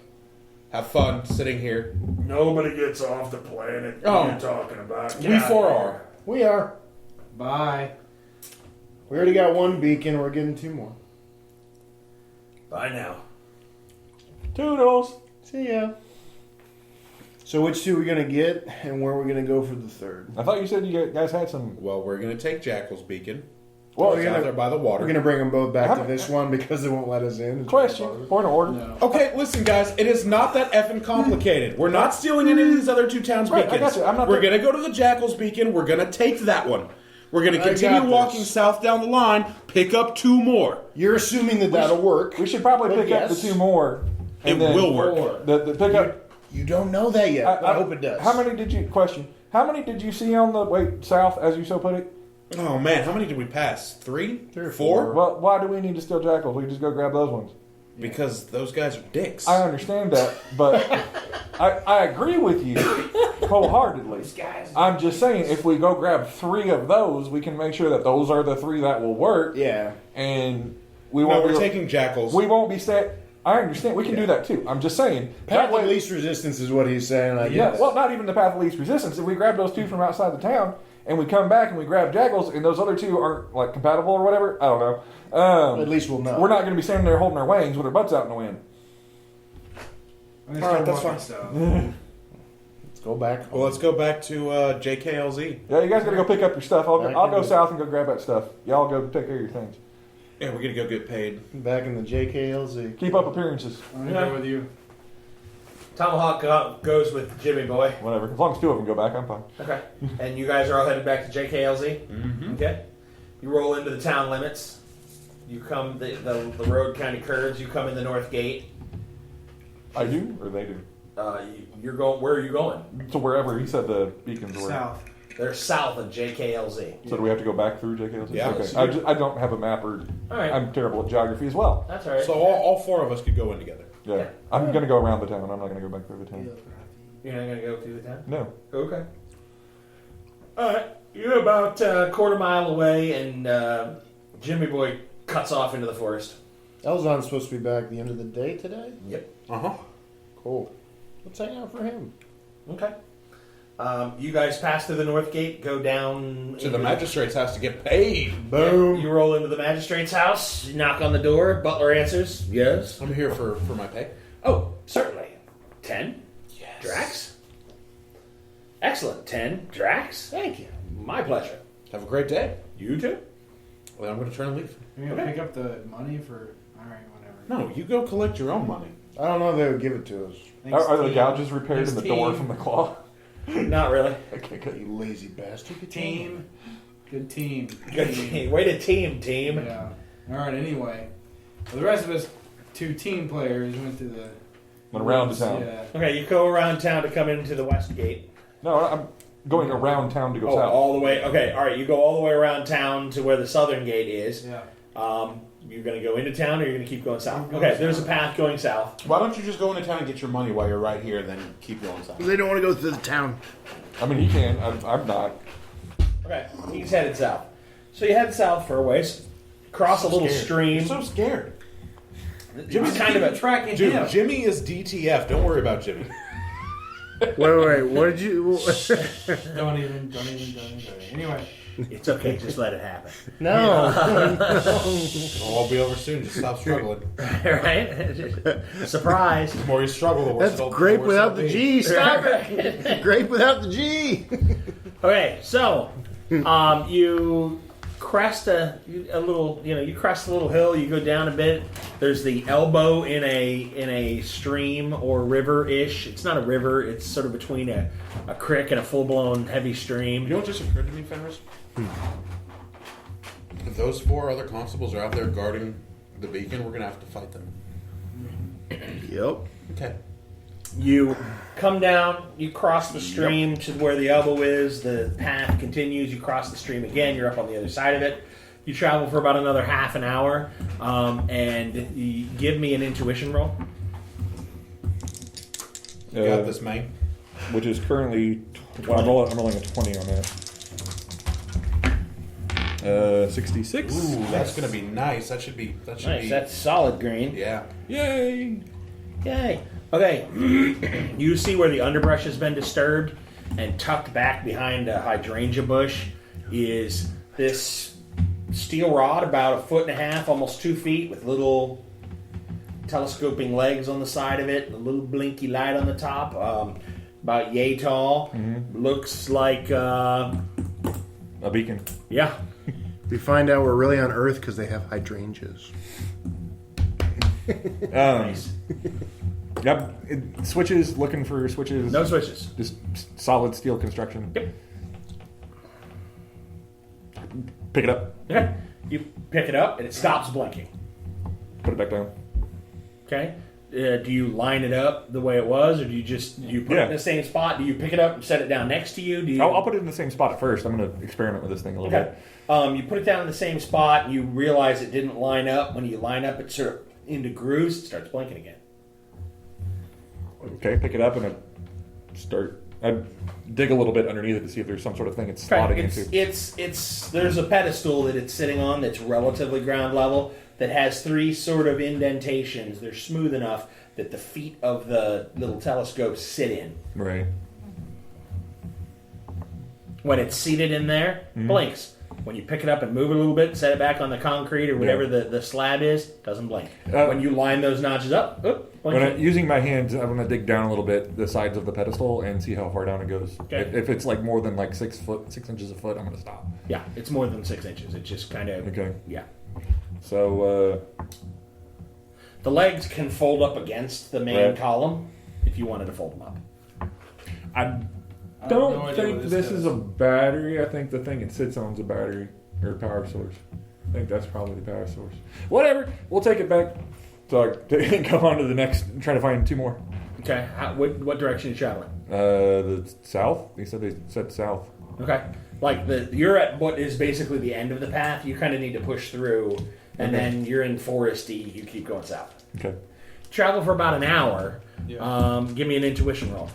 Have fun sitting here. Nobody gets off the planet. Oh. What are you talking about? We four are. We are. Bye. We already got one beacon. We're getting 2 more. Bye now. Toodles. See ya. So which 2 are we gonna get, and where are we gonna go for the 3rd? I thought you said you guys had some. Well, we're going to take Jackal's beacon. Well, It's out there by the water. We're gonna bring them both back How to mu- this one because they won't let us in. Question. Point of order. No. Okay, listen, guys. It is not that effing complicated. We're not stealing any of these other 2 towns' Right, I beacons. got you. I'm not We're going to go to the Jackal's beacon. We're going to take that one. We're going to I continue got walking this. south down the line, pick up 2 more. You're assuming that that'll work. We should probably Well, pick up the yes. 2 more. It and then will work. The pick up. You don't know that yet. But I hope it does. How many did you question? How many did you see on the way south, as you so put it? Oh, man. How many did we pass? 3? 3 or 4? Well, why do we need to steal jackals? We can just go grab those ones. Because those guys are dicks. I understand that, but I agree with you wholeheartedly. I'm just saying, if we go grab 3 of those, we can make sure that those are the 3 that will work, Yeah. and we No, won't. we're be, taking Jackals. We won't be set. I understand. We can do that too. I'm just saying. Path That way, of least resistance is what he's saying. I yeah. guess. Well, not even the path of least resistance. If we grab those 2 from outside the town, and we come back and we grab jackals, and those other 2 aren't like compatible or whatever, I don't know. At least we'll know. We're not going to be standing there holding our wings with our butts out in the wind. I'm All right, that's walking fine. south. Let's go back. Well, let's go back to JKLZ. Yeah, you guys got to go pick up your stuff. I I'll go can- south and go grab that stuff. Y'all go take care of your things. Yeah, we're going to go get paid. Back in the JKLZ. Keep up appearances. I'm gonna go with you. Tomahawk goes with Jimmy Boy. Whatever. As long as 2 of them go back, I'm fine. Okay. And you guys are all headed back to JKLZ? Mm-hmm. Okay. You roll into the town limits. You come, the road kind of curves. You come in the north gate. I do, or they do. You're going. Where are you going? So wherever he said the beacons were. South. They're south of JKLZ. So do we have to go back through JKLZ? Yeah, Okay. let's do I don't have a map, or All right. I'm terrible at geography as well. That's all right. So all 4 of us could go in together. Yeah. Yeah. I'm going to go around the town. I'm not going to go back through the town. You're not going to go through the town? No. Okay. All right. You're about a quarter mile away, and Jimmy Boy cuts off into the forest. Elzon's supposed to be back at the end of the day today? Yep. Cool. Let's hang out for him. Okay. You guys pass through the north gate, go down So the magistrate's has to get paid. Boom. You roll into the magistrate's house, you knock on the door, butler answers, yes. I'm here for my pay. Oh, certainly. 10? Yes. Drax? Excellent. 10 Drax? Thank you. My pleasure. Have a great day. You too? Well, I'm going to turn and leave. You're going to pick up the money for... Alright, whatever. No, you go collect your own money. I don't know if they would give it to us. Thanks, Are the team. gouges repaired in the Thanks, door team. from the claw? Not really. Okay, good. You lazy bastard. Team. Good team. Good team. Way to team. Yeah. Alright, anyway. Well, the rest of us, 2 team players, went to the... Went around the town. Yeah. Okay, you go around town to come into the west gate. No, I'm going around town to go Oh, south. all the way. Okay, all right. You go all the way around town to where the southern gate is. Yeah. You're going to go into town, or you're going to keep going south. I'm going Okay, south. there's a path going south. Why don't you just go into town and get your money while you're right here and then keep going south? They don't want to go through the town. I mean, he can. I'm not. Okay, he's headed south. So you head south for a ways, cross a little stream. You're so scared. Jimmy's kind of a tracking Dude, him. Jimmy is DTF. Don't worry about Jimmy. Wait. What did you... Don't even. Anyway. It's okay, just let it happen. No. It'll all be over soon. Just stop struggling. Right? Surprise. The more you struggle, the worse That's it'll grape the worse without it'll the be. G. Stop it. Grape without the G. Okay, so you crest a little, you crest a little hill. You go down a bit. There's the elbow in a stream or river-ish. It's not a river. It's sort of between a creek and a full-blown heavy stream. You know what just occurred to me, Fenris? If those 4 other constables are out there guarding the beacon, we're going to have to fight them. Yep. Okay. You come down, you cross the stream to where the elbow is, the path continues, you cross the stream again, you're up on the other side of it. You travel for about another half an hour, and you give me an intuition roll. You got this, man. Which is currently... Well, I'm rolling a 20 on that. 66. Ooh, that's going to be nice. That should be... Nice, that's solid green. Yeah. Yay! Yay. Okay, you see where the underbrush has been disturbed, and tucked back behind a hydrangea bush is this steel rod about 1.5 feet, almost 2 feet, with little telescoping legs on the side of it, a little blinky light on the top, about yay tall. Mm-hmm. Looks like, A beacon. yeah. We find out we're really on Earth because they have hydrangeas. Nice. Yep. Switches. Looking for switches. No switches. Just solid steel construction. Yep. Pick it up. Okay. You pick it up, and it stops blinking. Put it back down. Okay. Do you line it up the way it was, or do you put it in the same spot? Do you pick it up and set it down next to you? Do you? I'll put it in the same spot at first. I'm going to experiment with this thing a little Okay. You put it down in the same spot, and you realize it didn't line up. When you line up, it sort of into grooves. It starts blinking again. bit. Okay, pick it up and I dig a little bit underneath it to see if there's some sort of thing it's slotting into. It's there's a pedestal that it's sitting on that's relatively ground level that has 3 sort of indentations. They're smooth enough that the feet of the little telescope sit in. Right. When it's seated in there, blinks. When you pick it up and move it a little bit, set it back on the concrete or whatever the slab is, doesn't blink. When you line those notches up, blinks. Using my hands, I'm going to dig down a little bit the sides of the pedestal and see how far down it goes. Okay. If it's like more than like 6 inches a foot, I'm going to stop. Yeah, it's more than 6 inches. It's just kind of Okay. Yeah. So The legs can fold up against the main Right. column if you wanted to fold them up. I I have don't no idea think what this does. is a battery. I think the thing it sits on is a battery or power source. I think that's probably the power source. Whatever. We'll take it back. So I come on to the next. Try to find 2 more. Okay. What direction are you traveling? The south. They said south. Okay. Like you're at what is basically the end of the path. You kind of need to push through, and then you're in foresty. You keep going south. Okay. Travel for about an hour. Yeah. Give me an intuition roll.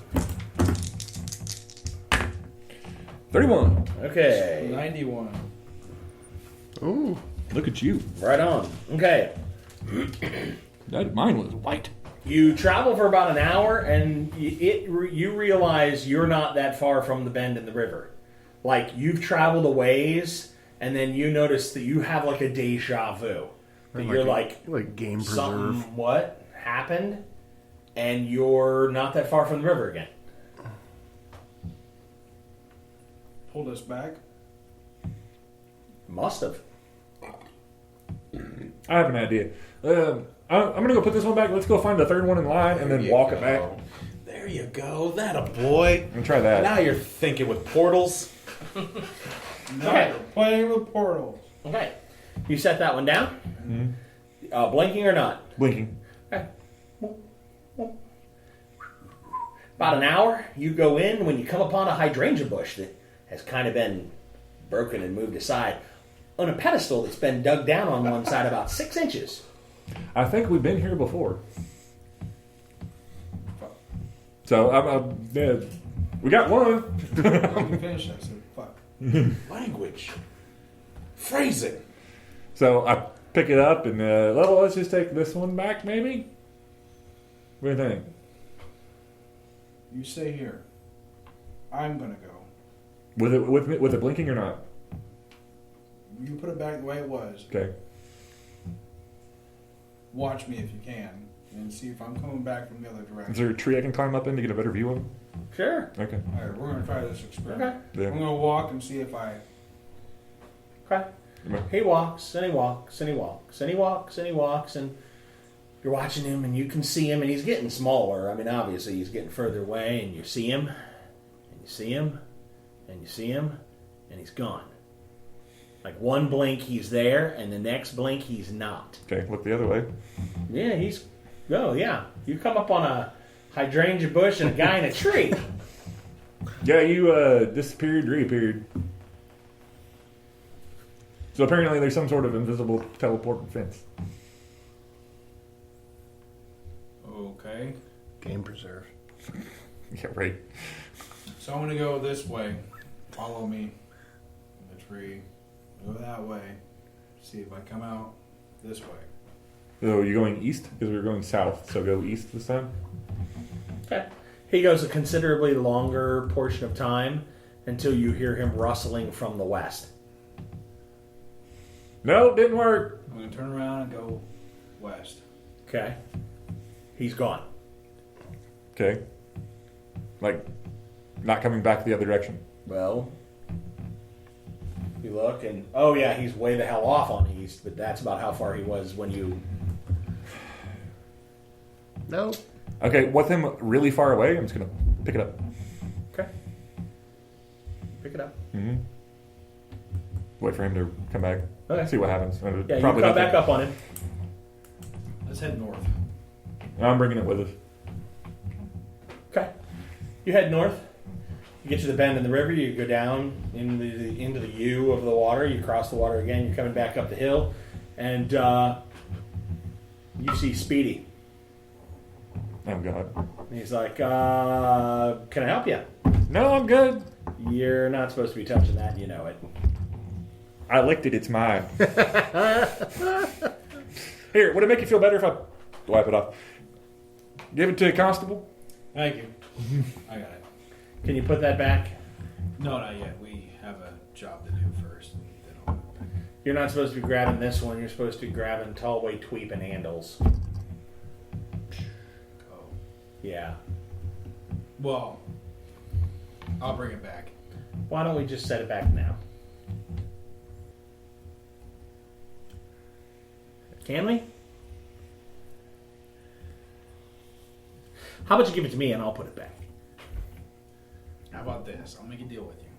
31. Okay. 91. Ooh. Look at you. Right on. Okay. Mine was white. You travel for about an hour, and you realize you're not that far from the bend in the river. Like, you've traveled a ways, and then you notice that you have like a deja vu. That you're like game something, preserve. what happened? And you're not that far from the river again. Pulled us back. Must have. I have an idea. I'm going to go put this one back. Let's go find the third one in line and then walk it back. There you go. That a boy. And try that. Now you're thinking with portals. Now you're playing with portals. Okay. You set that one down? Mm-hmm. Blinking or not? Blinking. Okay. About an hour, you go in when you come upon a hydrangea bush that has kind of been broken and moved aside on a pedestal that's been dug down on one side about 6 inches. I think we've been here before. So, yeah, we got one. Let me finish that. So fuck. Language. Phrasing. So I pick it up and let's just take this one back, maybe. What do you think? You stay here. I'm gonna go. With it blinking or not? You put it back the way it was. Okay. Watch me if you can, and see if I'm coming back from the other direction. Is there a tree I can climb up in to get a better view of him? Sure. Okay. All right, we're gonna try this experiment. Okay. Yeah. I'm gonna walk and see if I. Okay. He walks, and he walks, and he walks, and he walks, and he walks, and you're watching him, and you can see him, and he's getting smaller. I mean, obviously, he's getting further away, and you see him, and you see him, and you see him, and he's gone. Like, one blink, he's there, and the next blink, he's not. Okay, look the other way. Yeah, yeah. You come up on a hydrangea bush and a guy in a tree. Yeah, you disappeared, reappeared. So apparently there's some sort of invisible teleport fence. Okay. Game preserve. Yeah, right. So I'm gonna go this way. Follow me. In the tree. Go that way. See if I come out this way. So you're going east? Because we were going south, so go east this time? Okay. He goes a considerably longer portion of time until you hear him rustling from the west. No, didn't work. I'm gonna turn around and go west. Okay. He's gone. Okay. Like, not coming back the other direction. Well, you look and, oh yeah, he's way the hell off on east, but that's about how far he was when you... No. Okay, with him really far away, I'm just going to pick it up. Okay. Pick it up. Mm-hmm. Wait for him to come back. Okay. See what happens. Yeah, you Probably come nothing. back up on him. Let's head north. I'm bringing it with us. Okay. You head north. You get to the bend in the river. You go down into the U of the water. You cross the water again. You're coming back up the hill, and you see Speedy. Oh, God. And he's like, "Can I help you?" No, I'm good. You're not supposed to be touching that. You know it. I licked it. It's mine. Here, would it make you feel better if I wipe it off? Give it to a constable? Thank you. I got it. Can you put that back? No, not yet. We have a job to do first. Then I'll put it back. You're not supposed to be grabbing this one. You're supposed to be grabbing Tallway, Tweep, and Handles. Oh. Yeah. Well, I'll bring it back. Why don't we just set it back now? Can we? How about you give it to me and I'll put it back? How about this? I'll make a deal with you.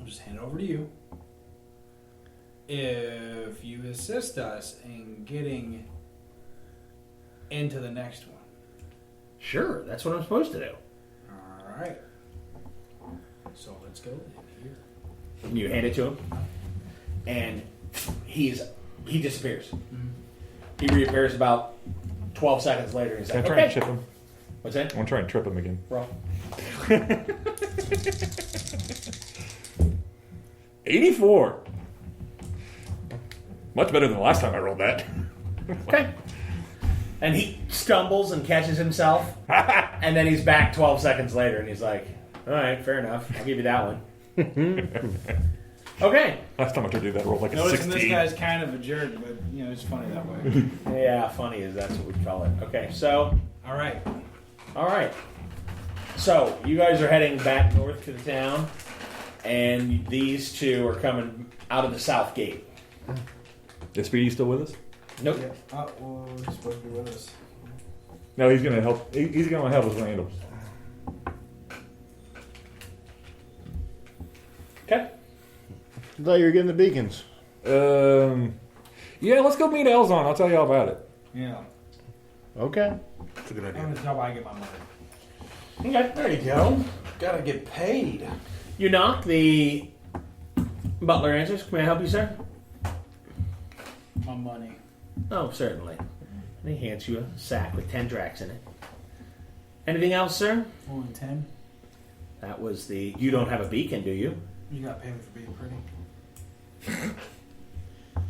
I'll just hand it over to you. If you assist us in getting into the next one. Sure, that's what I'm supposed to do. All right. So let's go in here. And you hand it to him, and he disappears. Mm-hmm. He reappears about 12 seconds later. He's Can I like, try okay. and chip him? What's that? I want to try and trip him again. Roll. 84. Much better than the last time I rolled that. Okay. And he stumbles and catches himself, and then he's back 12 seconds later, and he's like, all right, fair enough. I'll give you that one. Okay. Last time I tried to do that roll like a Noticing 16. this guy's kind of a jerk, but it's funny that way. Yeah, funny is that's what we call it. Okay, so All right. So you guys are heading back north to the town, and these two are coming out of the south gate. Is Speedy still with us? Nope. Well, he's supposed to be with us. No, he's gonna help. He's gonna help us Randall. Okay. I thought you were getting the beacons. Yeah, let's go meet Elzon. I'll tell you all about it. Yeah. Okay. That's a good I'm idea. going to tell why I get my money. Okay. There you go. Gotta get paid. You knock. The butler answers. May I help you, sir? My money. Oh, certainly. And he hands you a sack with 10 drachs in it. Anything else, sir? Only 10. That was the... You don't have a beacon, do you? You got paid for being pretty.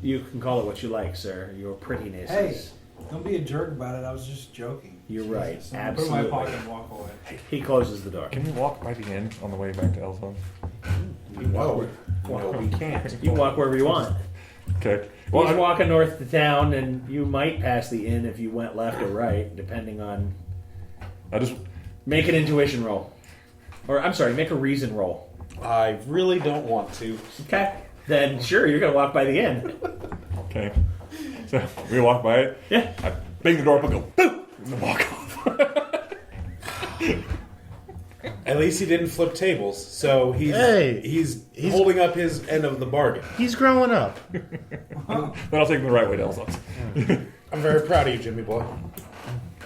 You can call it what you like, sir. Your prettiness Hey. is... Don't be a jerk about it. I was just joking. You're right. So I'm gonna put it in Absolutely. my pocket and walk away. He closes the door. Can we walk by the end on the way back to Elzon? No, we can't. You walk wherever you want. Okay. He's Well, walking north to town, and you might pass the inn if you went left or right, depending on... I just Make an intuition roll. Or, I'm sorry, make a reason roll. I really don't want to. Okay. Then, sure, you're going to walk by the inn. okay. So we walk by it. Yeah. I bang the door up and go boom, and then walk off. At least he didn't flip tables, so he's holding up his end of the bargain. He's growing up. Then I'll take him the right way to Elzon's. I'm very proud of you, Jimmy boy.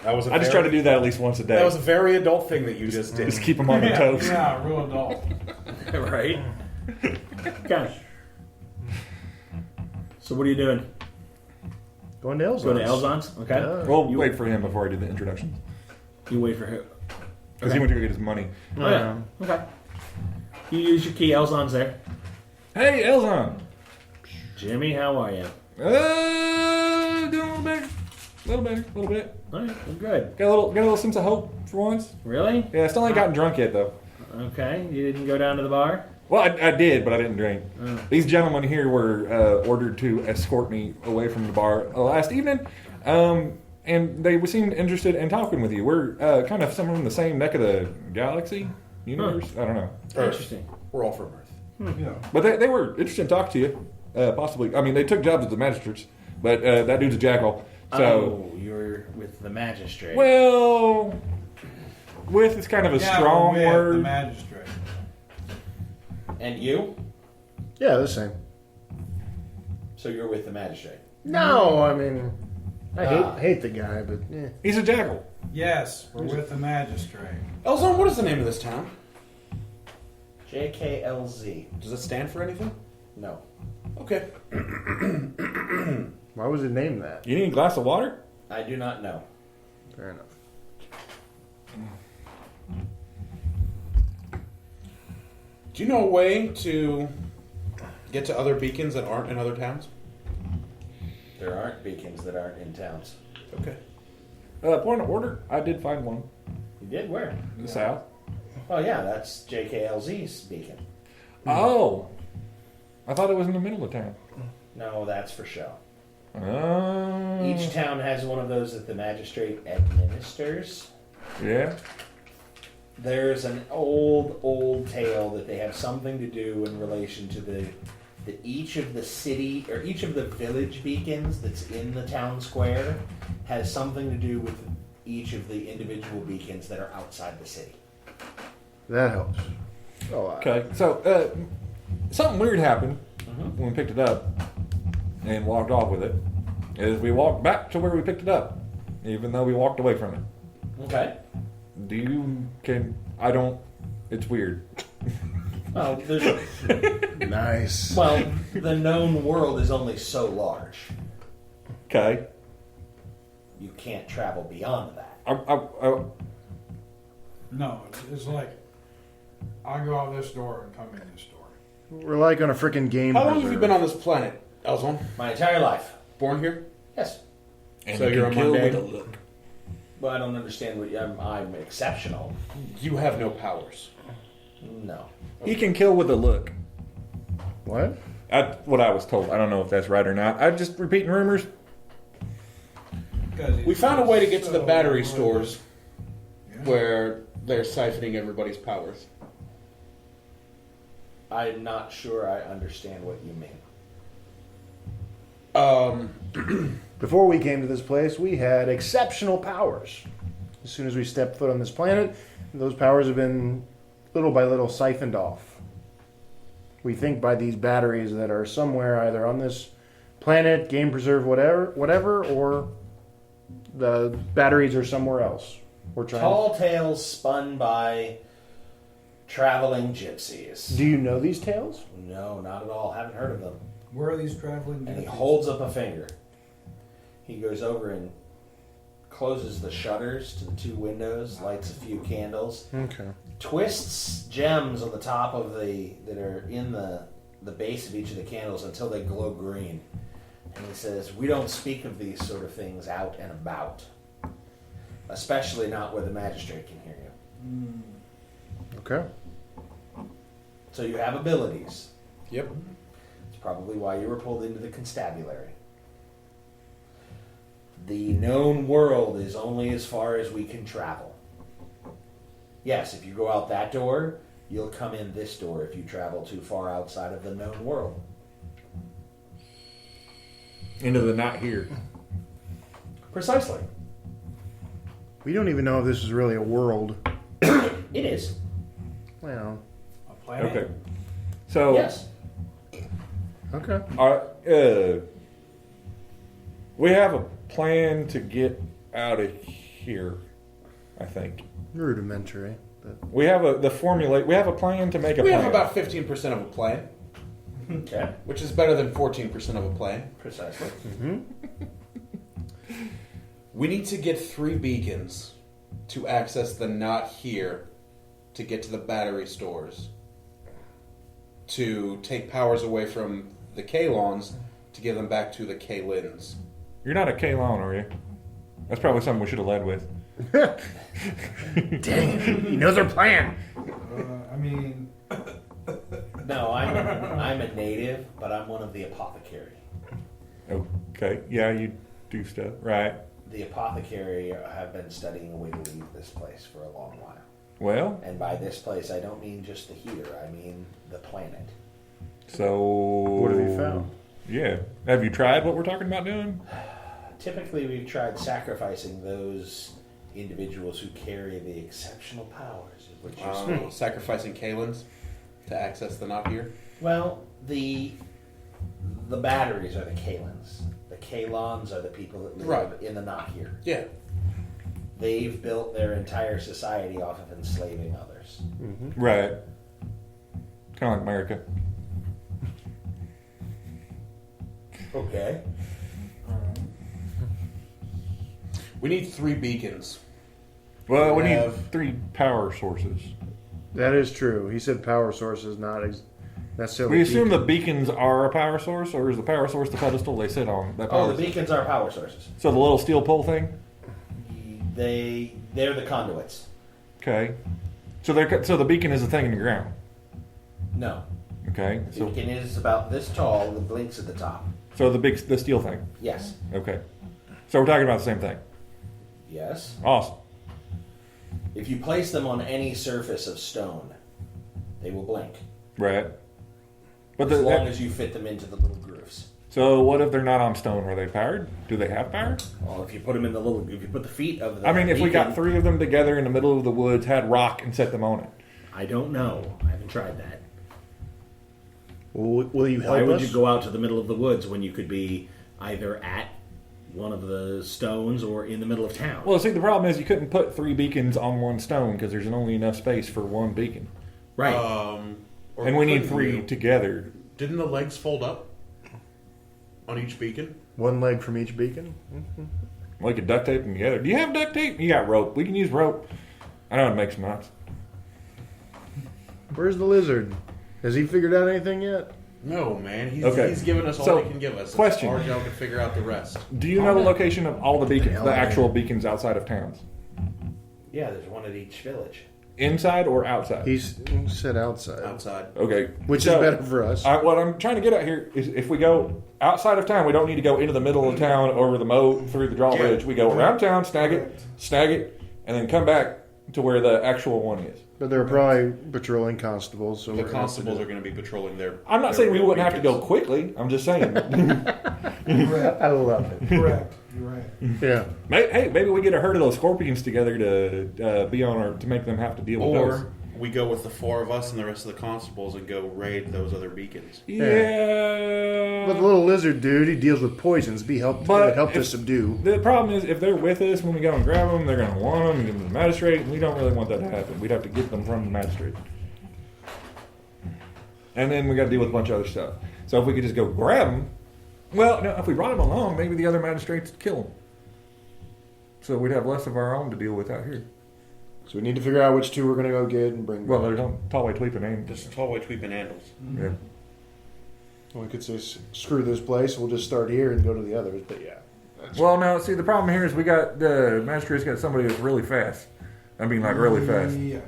That was I just try to do that at least once a day. That was a very adult thing that you just did. Just keep them on their toes. Yeah, real adult. Right? Okay. So what are you doing? Going to Elzon's. Going to Elzon's? Okay. Yeah. We'll wait for him before I do the introductions. You wait for him. Because he went to go get his money. Oh, yeah. Okay. You use your key. Elzon's there. Hey, Elzon! Jimmy, how are you? Doing a little better. A little bit. All right, well, good. Got a little sense of hope for once. Really? Yeah, still ain't gotten drunk yet, though. Okay. You didn't go down to the bar? Well, I did, but I didn't drink. Oh. These gentlemen here were ordered to escort me away from the bar last evening, and they seemed interested in talking with you. We're kind of somewhere in the same neck of the galaxy, universe. I don't know. Interesting. We're all from Earth. Yeah. But they were interested in talking to you, possibly. I mean, they took jobs as the magistrates, but that dude's a jackal. So, you're with the magistrate. well, with is kind of a strong The word. magistrate. And you? Yeah, the same. So you're with the magistrate. No, I mean, I hate the guy, but yeah. He's a jackal. Yes, we're with the magistrate. Elzon, what is the name of this town? JKLZ. Does it stand for anything? No. Okay. Why was it named that? You need a glass of water? I do not know. Fair enough. Do you know a way to get to other beacons that aren't in other towns? There aren't beacons that aren't in towns. Okay. Point of order. I did find one You did? Where? in the south. Oh, yeah, that's JKLZ's beacon. Oh. I thought it was in the middle of town. No, that's for show. Oh. Each town has one of those that the magistrate administers. Yeah. There's an old tale that they have something to do in relation to the each of the city or each of the village beacons that's in the town square has something to do with each of the individual beacons that are outside the city. That helps. Oh, Okay. So, something weird happened when we picked it up and walked off with it. Is we walked back to where we picked it up, even though we walked away from it. Okay. I don't. It's weird. Well, nice. well, the known world is only so large. Okay. You can't travel beyond that. No, it's like I go out this door and come in this door. We're like on a freaking game. How long have preserve. you been on this planet, Elzon? My entire life. Born here? Yes. And So you you're can a kill with mundane? a look. But I don't understand what I'm exceptional. You have no powers. No. He can kill with a look. What? What I was told. I don't know if that's right or not. I'm just repeating rumors. We found a way to get to the battery stores where they're siphoning everybody's powers. I'm not sure I understand what you mean. Before we came to this place, we had exceptional powers. As soon as we stepped foot on this planet, those powers have been little by little siphoned off. We think by these batteries that are somewhere either on this planet, game preserve, whatever, or the batteries are somewhere else. We're trying. Tall tales spun by traveling gypsies. Do you know these tales? No, not at all. Haven't heard of them. Where are these traveling? And he gypsies? holds up a finger. He goes over and closes the shutters to the two windows, lights a few candles, Okay. twists gems on the top of that are in the base of each of the candles until they glow green. And he says, "We don't speak of these sort of things out and about, especially not where the magistrate can hear you. Okay. So you have abilities. Yep. It's probably why you were pulled into the constabulary. The known world is only as far as we can travel. Yes, if you go out that door, you'll come in this door if you travel too far outside of the known world. Into the not here. Precisely. We don't even know if this is really a world. It is. Well, A planet? Okay. So, Yes. okay. We have a plan to get out of here, I think. Rudimentary. But We have a plan to make a We plan. have about 15% of a plan, Okay. which is better than 14% of a plan. Precisely. We need to get 3 beacons to access the not here to get to the battery stores, to take powers away from the Kalons to give them back to the Kalins. You're not a Kalon, are you? That's probably something we should have led with. dang it. He knows our plan. I mean, No, I'm a native, but I'm one of the apothecary. Okay. Yeah, you do stuff. Right. The apothecary have been studying a way to leave this place for a long while. Well, And by this place, I don't mean just the heater. I mean the planet. so... What have you found? Yeah. Have you tried what we're talking about doing? Typically, we've tried sacrificing those individuals who carry the exceptional powers, is what you're saying. Sacrificing Kalins to access the not here. Well, the batteries are the Kalins. The Kalons are the people that live Right. in the not here. Yeah. They've built their entire society off of enslaving others. Right. Kind of like America. Okay. We need 3 beacons. Well, we need have- 3 power sources. That is true. He said power sources, not necessarily. We assume the beacons are a power source, or is the power source the pedestal they sit on? That Oh, power the beacons are power sources. So the little steel pole thing? They're the conduits. Okay. So the beacon is a thing in the ground. No. Okay. The So beacon is about this tall and blinks at the top. the steel thing. Yes. Okay. So we're talking about the same thing. Yes. Awesome. If you place them on any surface of stone, they will blink. Right. But As long as you fit them into the little grooves. so what if they're not on stone? Are they powered? Do they have power? Well, if you put them in if you put the feet of the I mean, if we got beacon- 3 of them together in the middle of the woods, had rock, and set them on it. I don't know. I haven't tried that. Will you help Why would us? you go out to the middle of the woods when you could be either at one of the stones or in the middle of town? Well, see, the problem is you couldn't put 3 beacons on one stone because there's only enough space for one beacon. Right. Or And we need couldn't 3 you? together. Didn't the legs fold up on each beacon? One leg from each beacon? We could duct tape them together. Do you have duct tape? You got rope. We can use rope. I know it makes knots. Where's the lizard? Has he figured out anything yet? No, man. Okay. He's given us all So, he can give us. It's question. our job to figure out the rest. Do you know the location of all the beacons, the actual beacons outside of towns? Yeah, there's one at each village. Inside or outside? He said outside, Outside. Okay. which So, is better for us. what I'm trying to get at here is if we go outside of town, we don't need to go into the middle of town, over the moat, through the drawbridge. We go around town, snag it, and then come back to where the actual one is. But they're probably patrolling constables. So The constables are going to be patrolling their. I'm not saying we wouldn't have to go quickly. I'm just saying. I love it. Correct. You're right. Yeah. Maybe we get a herd of those scorpions together to be on our to make them have to deal with those. Or we go with the 4 of us and the rest of the constables and go raid those other beacons. Yeah. But the little lizard dude, he deals with poisons. It would help to subdue. The problem is, if they're with us when we go and grab them, they're going to want them and give them to the magistrate, and we don't really want that to happen. We'd have to get them from the magistrate. And then we got to deal with a bunch of other stuff. So if we could just go grab them, well, no, if we brought them along, maybe the other magistrates would kill them. So we'd have less of our own to deal with out here. So we need to figure out which 2 we're going to go get and bring Well, back. there's no Tallway Tweep and Aim. Just tall white tweep and handles. Yeah. We could say, screw this place, we'll just start here and go to the others. But yeah. Well, no, see, the problem here is we got the magistrate's got somebody that's really fast. I mean, like really fast. Yeah.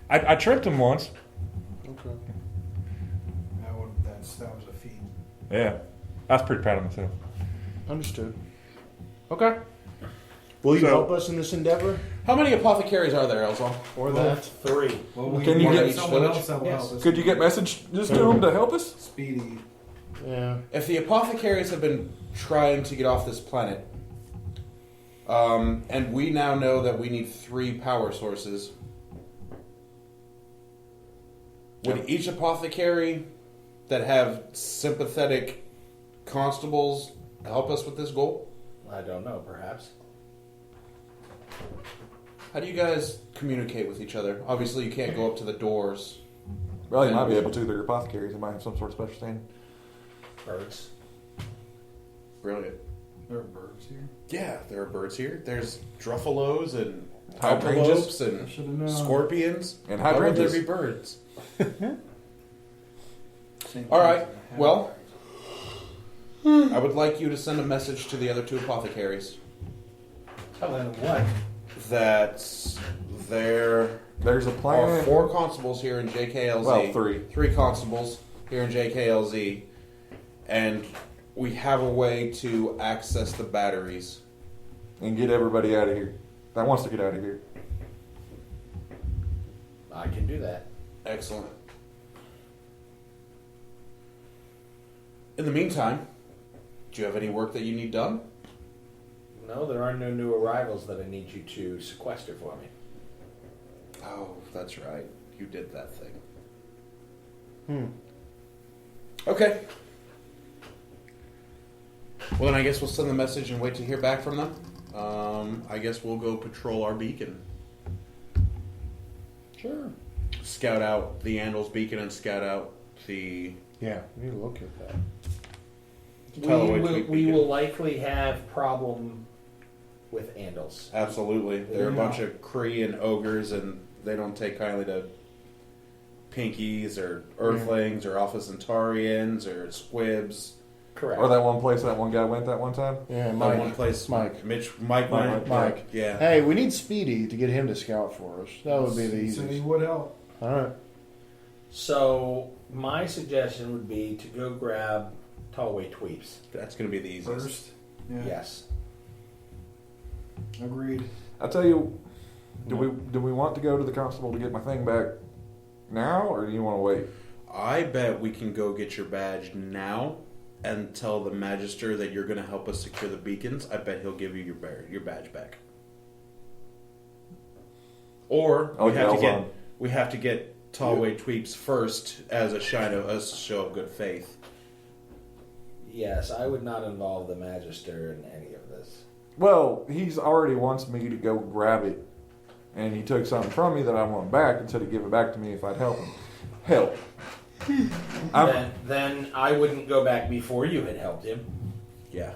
I tripped him once. Okay. That was a feat. Yeah, I was pretty proud of myself. Understood. Okay. Will you help us in this endeavor? How many apothecaries are there, Elzon? Or that? 3. Well, Can you get someone village? else that will help us? Could you get messages to them to help us? Speedy. Yeah. If the apothecaries have been trying to get off this planet, and we now know that we need 3 power sources, would each apothecary that have sympathetic constables help us with this goal? I don't know, perhaps. How do you guys communicate with each other? Obviously, you can't go up to the doors. Well, you might be able to. They're apothecaries. They might have some sort of special standing. Birds. Brilliant. There are birds here. Yeah, there are birds here. There's druffalos and Hydrangeas. antelopes and Should've known. scorpions. And Why would there hydrangeas. be birds? Same All right. thing. Well, I would like you to send a message to the other 2 apothecaries Tell them what? that there There's a are plan. 4 constables here in JKLZ. Well, 3. 3 constables here in JKLZ, and we have a way to access the batteries. And get everybody out of here. That wants to get out of here. I can do that. Excellent. In the meantime, do you have any work that you need done? No, there are no new arrivals that I need you to sequester for me. Oh, that's right. You did that thing. Okay. Well, then I guess we'll send the message and wait to hear back from them. I guess we'll go patrol our beacon. Sure. Scout out the Andals beacon and scout out the. Yeah, we need to look at that. We will likely have problem with Andals. Absolutely. They're a bunch of Kree and ogres, and they don't take kindly to Pinkies or Earthlings or Alpha Centaurians or Squibs. Correct. Or that one place that one guy went that one time. Yeah, That Mike. one place, Mike. Mike went. Mike. Yeah. Hey, we need Speedy to get him to scout for us. That would be the So he easiest. would help. All right. So my suggestion would be to go grab Tallway Tweeps. That's going to be the easiest. First. Yeah. Yes. Agreed. I tell you, do we want to go to the constable to get my thing back now, or do you want to wait? I bet we can go get your badge now and tell the magister that you're going to help us secure the beacons. I bet he'll give you your badge back. Or we have to get Tallway Tweeps first as a show of good faith. Yes, I would not involve the Magister in any of this. Well, he's already wants me to go grab it, and he took something from me that I want back and said he'd give it back to me if I'd help him. Help. Then I wouldn't go back before you had helped him. Yeah.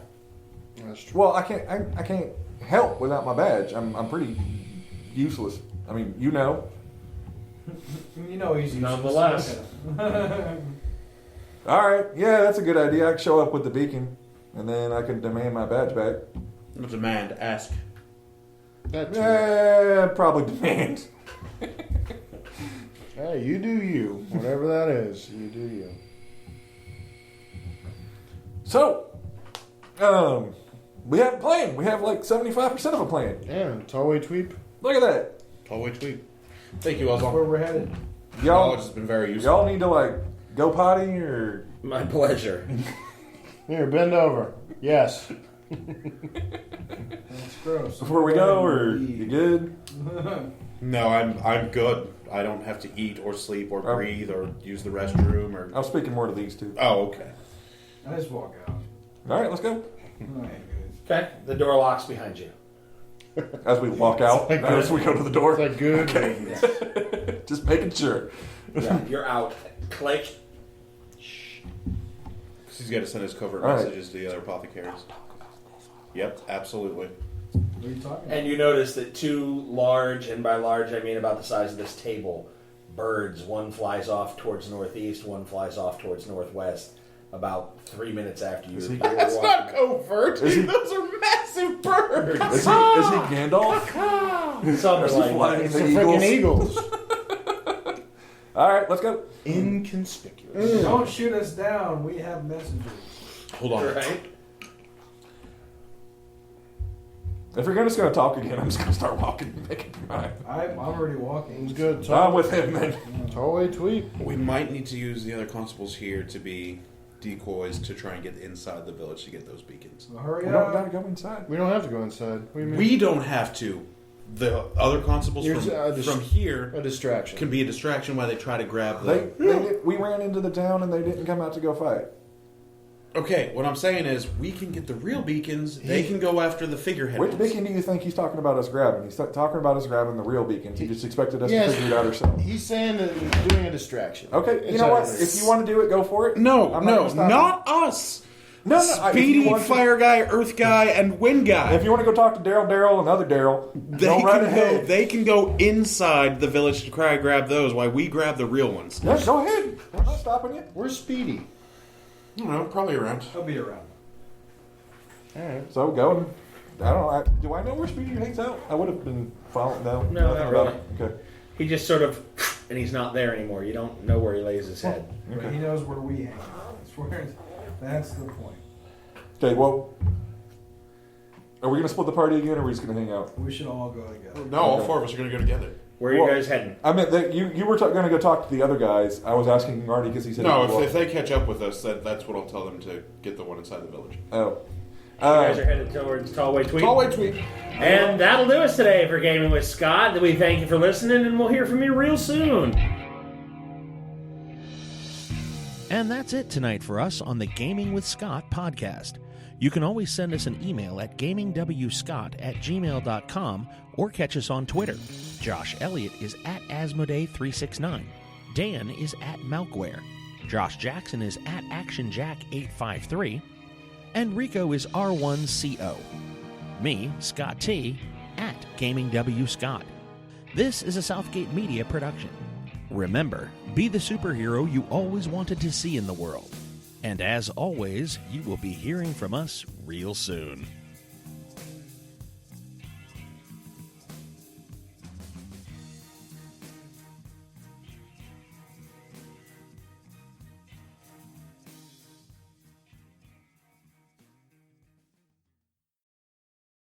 That's true. Well, I can't help without my badge. I'm pretty useless. I mean, you know. You know he's useless. Nonetheless. All right. Yeah, that's a good idea. I can show up with the beacon, and then I can demand my badge back. No demand. Ask. Probably demand. Hey, you do you. Whatever that is, you do you. So, we have a plan. We have like 75% of a plan. Yeah, Tallway Tweep. Look at that. Tallway tweet. Thank you, That's where Oswald. we're headed. Y'all, Knowledge has been very useful. y'all need to like go potty or My pleasure. Here, bend over. Yes. That's gross. before we go, or you good? No, I'm good. I don't have to eat or sleep or Oh. breathe or use the restroom or. I was speaking more to these two. Oh, okay. I just walk out. All right, let's go. I ain't good. Okay, the door locks behind you. As we walk out, as we go to the It's door, like good. just making sure. Yeah, you're out. Click. He's got to send his covert All right. messages to the other apothecaries. Yep, absolutely. What are you talking about? And you notice that two large, and by large I mean about the size of this table, birds, one flies off towards northeast, one flies off towards northwest, about 3 minutes after you. he- That's not covert. Is he- Those are massive birds. Is he Gandalf? Something Is he like flying that. It's the the freaking Eagles. All right, let's go. Inconspicuous. Don't shoot us down. We have messengers. Hold on. Right? If you're just going to talk again, I'm just going to start walking and making mine. I'm already walking. It's good. I'm with him then. Tallway Tweep. We might need to use the other constables here to be decoys to try and get inside the village to get those beacons. Well, hurry We don't got up. to go inside. We don't have to go inside. What do you mean? We don't have to. The other constables Here's from here a distraction. can be a distraction while they try to grab the. We ran into the town and they didn't come out to go fight. Okay, what I'm saying is we can get the real beacons. They can go after the figurehead. Which ones. beacon do you think he's talking about us grabbing? He's talking about us grabbing the real beacons. He just expected us Yes. to figure it out ourselves. He's saying that he's doing a distraction. Okay, you know what? If you want to do it, go for it. No, I'm no, gonna stop not us. No, if you Speedy, want to- fire guy, earth guy, and wind guy. If you want to go talk to Daryl, and other Daryl, They go right can ahead. go. They can go inside the village to try and grab those, while we grab the real ones. Yeah, go ahead. We're not stopping you. Where's Speedy? I don't know, probably around. I'll be around. All right. So go. And, I don't know. Do I know where Speedy hangs out? I would have been following. No, No, nothing not about really. it. Okay. He just sort of, and he's not there anymore. You don't know where he lays his head. But he knows where we hang out. That's the point. Okay. Well, are we gonna split the party again, or are we just gonna hang out? We should all go together. No, all four of us are going to go together. Where are you Well, guys heading? I meant that you were going to go talk to the other guys. I was asking Marty because he said No, he was if they catch up with us, that's what I'll tell them to get the one inside the village. Oh. You guys are headed towards Tallway Tweet. Tallway tweet. And that'll do us today for Gaming with Scott. We thank you for listening, and we'll hear from you real soon. And that's it tonight for us on the Gaming with Scott podcast. You can always send us an email at gamingwscott@gmail.com or catch us on Twitter. Josh Elliott is at Asmodee369. Dan is at Malkware. Josh Jackson is at ActionJack853. And Rico is R1CO. Me, Scott T, at GamingWScott. This is a Southgate Media production. Remember, be the superhero you always wanted to see in the world. And as always, you will be hearing from us real soon.